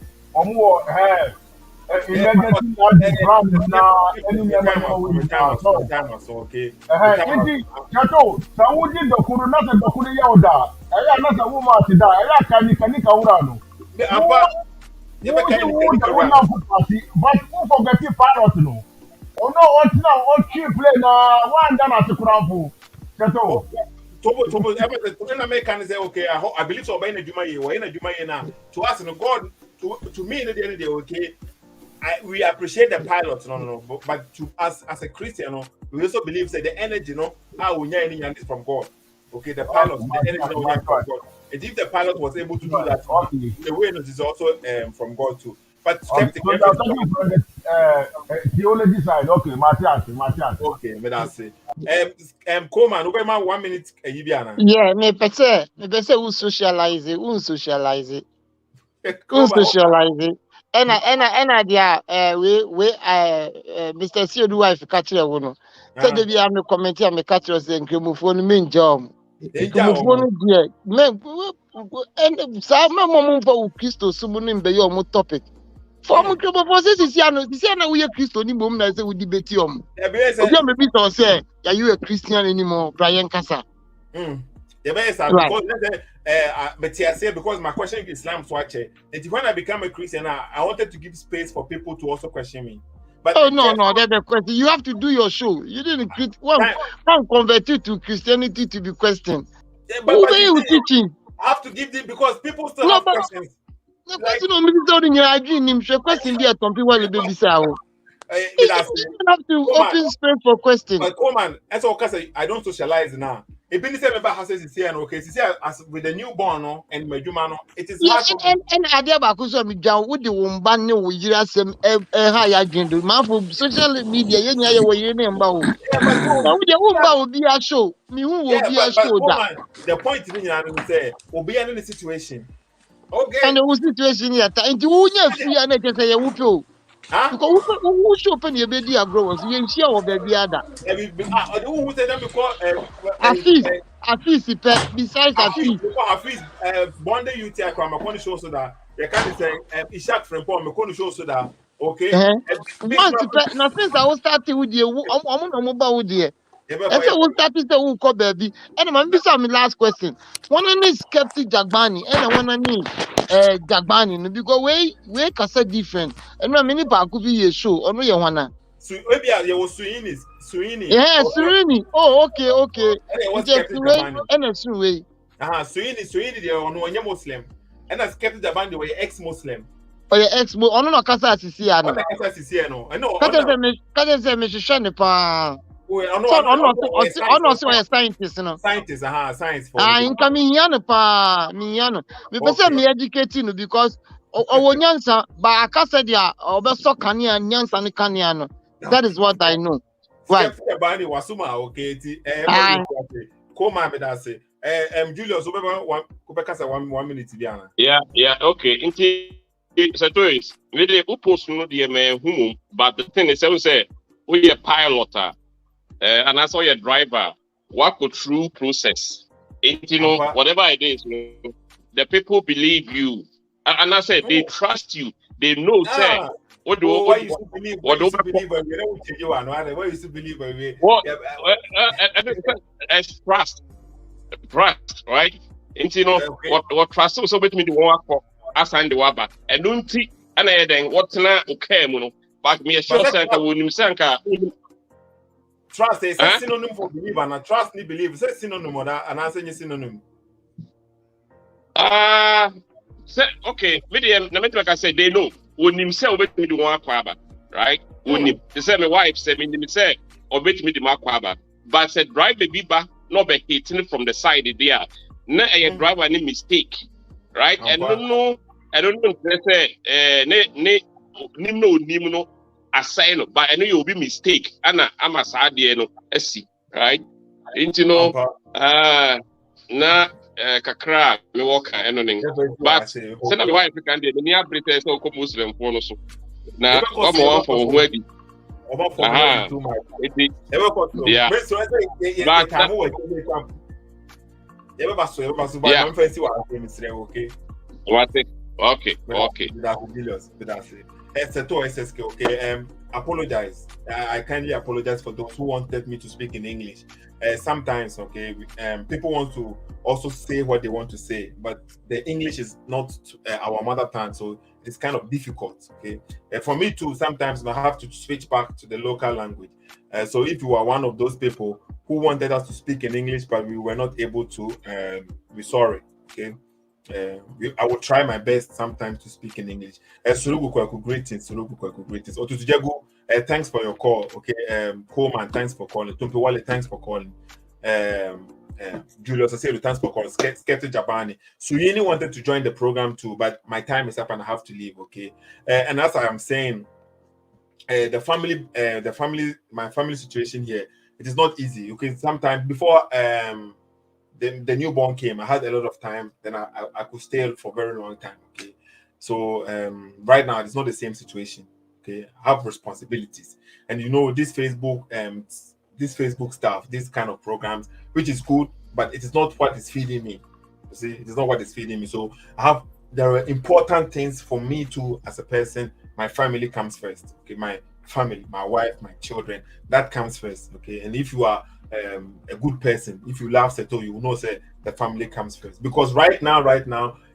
emergency now. Okay. Chateau, so who did the Kuruna and the Kuriyauda? I am not a woman to die. I can Urano. But who forget the pilot? No. Oh no, what now? What cheap plane? One done at the Kurampu. Chateau. American say okay. I believe so. By in a Jumaye now. To us, God, to me, in the end of the day, okay. We appreciate the pilots, but to us as a Christian, we also believe that the energy, is from God. Okay, the pilots, the energy from God. And if the pilot was able to do that, the awareness is also from God too. But skeptic. From the theology side, okay, Matthias. Okay, but that's it. Coleman, over 1 minute. Yeah, me pese who socialize it. Socialize it. Ena dia we Mr. Siodu wife catch the one. So they be am comment am catch us the nkemufo no me njom. Nkemufo no dia me and sa me mom for Christo sumu no be your topic. For mo trouble for say this year we a Christian ni mom na say we debate you. Obi am be to say are you a Christian anymore? Brian Kasa. Because because my question is Islam swatch. And when I become a Christian, I wanted to give space for people to also question me. But no, that's the question. You have to do your show. You didn't convert you to Christianity to be questioned. Who are you teaching? I have to give them because people still have questions. The question of minister in your dream, question be at some people will be say. You have to open space for questions. But come on, that's all because I don't socialize now. If you say member has is here, okay, as with the newborn and Medumano, it is hard. And idea about me down with the woman no we hear some higher gender. Man for social media, you were your name about. Now the woman will be a show. Me who will be a show that. The point is, I say, will be in the situation. Okay. And the situation here, and you won't free and just say, who because who show open your baby growers, you ain't sure of baby other. Who said them because Atheist, besides Atheist, one day you take I'm going to show so that you can't say Ishak from Paul, I'm going to show so that okay. Now since I was starting with you, I'm not mobile with you. I said we started to who call baby. And I'm be some last question. One is skeptic Jagbani, and one need Jagbani because we can say different. And no many part could be a show or no you wanna. So maybe you was Suini. Yeah, Suini. Oh, okay. And a Suini. Suini they are no Muslim. And a skeptic Jagbani they were ex-Muslim. Oh, yeah, ex-Muslim. Oh no, Kasa Sisi ano. Kasa no. I know. Kasa se me shane pa. I'm not a scientist, no. Science for in coming here, pa, me person me educating because nyansa, but I can't say there or so kanya nyansa and kanyano. That is what I know. Right. Come on, say. Julius, 1 minute. Yeah, okay. So to is we dey post no dey me humu, but the thing is say we a pilot. And I saw your driver walk through process. You know, whatever it is, the people believe you. And I said they trust you. They know. Say, what do you believe? What do you believe? What you believe? Trust, right? You know what trust also with me the one for us and the waba. And don't see. And I then what's not okay, mono. But me a short sanka will you sanka. Trust is a synonym for believe, and trust ni believe is a synonym or that, and I say synonym. Okay, like I said, they know when himself bet me the one kwaba, right? When they say my wife said me say or bet me the makwaba, but said drive the biba not be hitting from the side there. Na a driver any mistake, right? And I don't know. They say no. Assign, but I know you'll be mistake. Anna, I'm a sad no, right? You know, kakra, me walk anything. But send my wife can do the near British so Muslim for so. Now, I'm one for wedding. Yeah. Okay. Okay. Apologize. I kindly apologize for those who wanted me to speak in English. Sometimes, okay, people want to also say what they want to say, but the English is not our mother tongue, so it's kind of difficult. Okay, for me too. Sometimes I have to switch back to the local language. So if you are one of those people who wanted us to speak in English, but we were not able to, we're sorry. Okay. I will try my best sometimes to speak in English. Greetings. Otutujagu, thanks for your call. Okay, Coleman, thanks for calling. Tumpiwale, thanks for calling. Julius Aselu, thanks for calling. Skeptic Japani. Suyini wanted to join the program too, but my time is up and I have to leave. Okay, and as I am saying, my family situation here, it is not easy. Okay, sometimes before the newborn came, I had a lot of time. Then I could stay for a very long time. Okay, so right now it's not the same situation. Okay, I have responsibilities, and you know this Facebook stuff, this kind of programs, which is good, but it is not what is feeding me. You see, it is not what is feeding me. So I have there are important things for me too as a person. My family comes first. Okay, my family, my wife, my children, that comes first. Okay, and if you are a good person, if you love Seto, you will know say the family comes first. Because right now,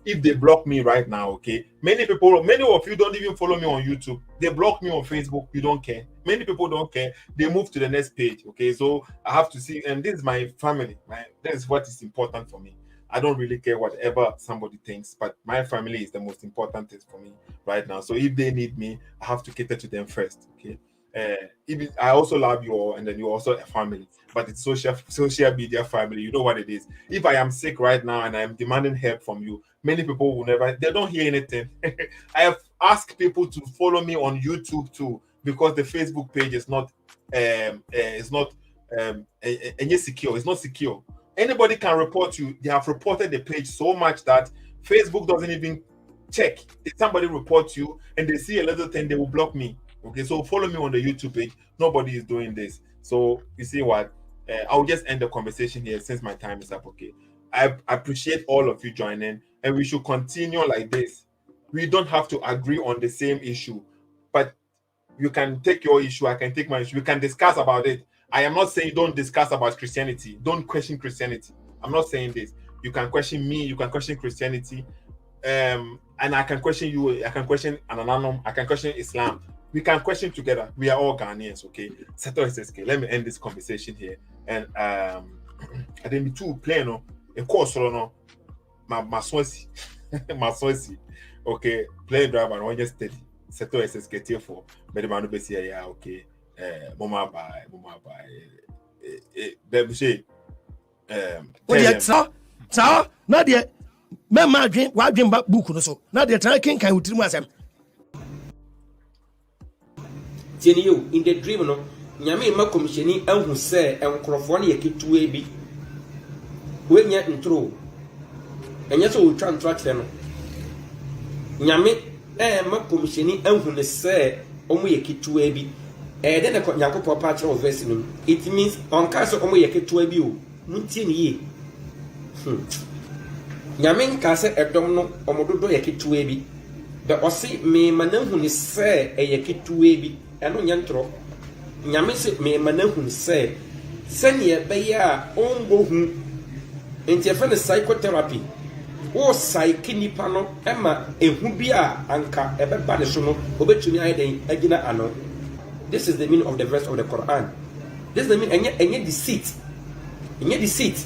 if they block me right now, okay, many of you don't even follow me on YouTube. They block me on Facebook. You don't care. Many people don't care. They move to the next page. Okay, so I have to see, and this is my family. This is what is important for me. I don't really care whatever somebody thinks, but my family is the most important thing for me right now. So if they need me, I have to cater to them first. Okay. I also love you all, and then you're also a family, but it's social media family. You know what it is. If I am sick right now and I am demanding help from you, many people will they don't hear anything. I have asked people to follow me on YouTube too, because the Facebook page is not secure. It's not secure. Anybody can report you. They have reported the page so much that Facebook doesn't even check. If somebody reports you and they see a little thing, they will block me. Okay, so follow me on the YouTube page. Nobody is doing this. So you see what? I'll just end the conversation here since my time is up. Okay, I appreciate all of you joining, and we should continue like this. We don't have to agree on the same issue, but you can take your issue. I can take my issue. We can discuss about it. I am not saying don't discuss about Christianity. Don't question Christianity. I'm not saying this. You can question me. You can question Christianity. And I can question you. I can question Ananam. I can question Islam. We can question together. We are all Ghanaians, okay? Seto SSK. Let me end this conversation here. And I didn't too play no. In course, no. My Swansea. My Swansea. Okay. Play driver and one just steady. Seto SSK tier 4. But the man be say yeah, okay. Mama bye. Baby say so na de me ma dwen wa dwen ba book no so na de tran ken kan wutiri mu asem tieni yo in the dream no nyame ma komisheni ahu se enkrofo na yeketua bi we nya intro enya so wotwa ntwa kire no nyame ma komisheni ahu ne se omo yeketua bi then the Yakob part of verse, it means on cast of Omoyake to a view. Muntin ye. Yamin Casa a domino or Modo Yaki to a bit. The Ossi may manahun is say a Yaki to a bit, and on Yantro. Yamis may manahun say, send ye by ya own bohum into a psychotherapy. Or psychini pano, Emma, a hubia, anka, a bad banishono, obey agina ano. This is the meaning of the verse of the Quran. This is the meaning, and yet deceit. And yet deceit.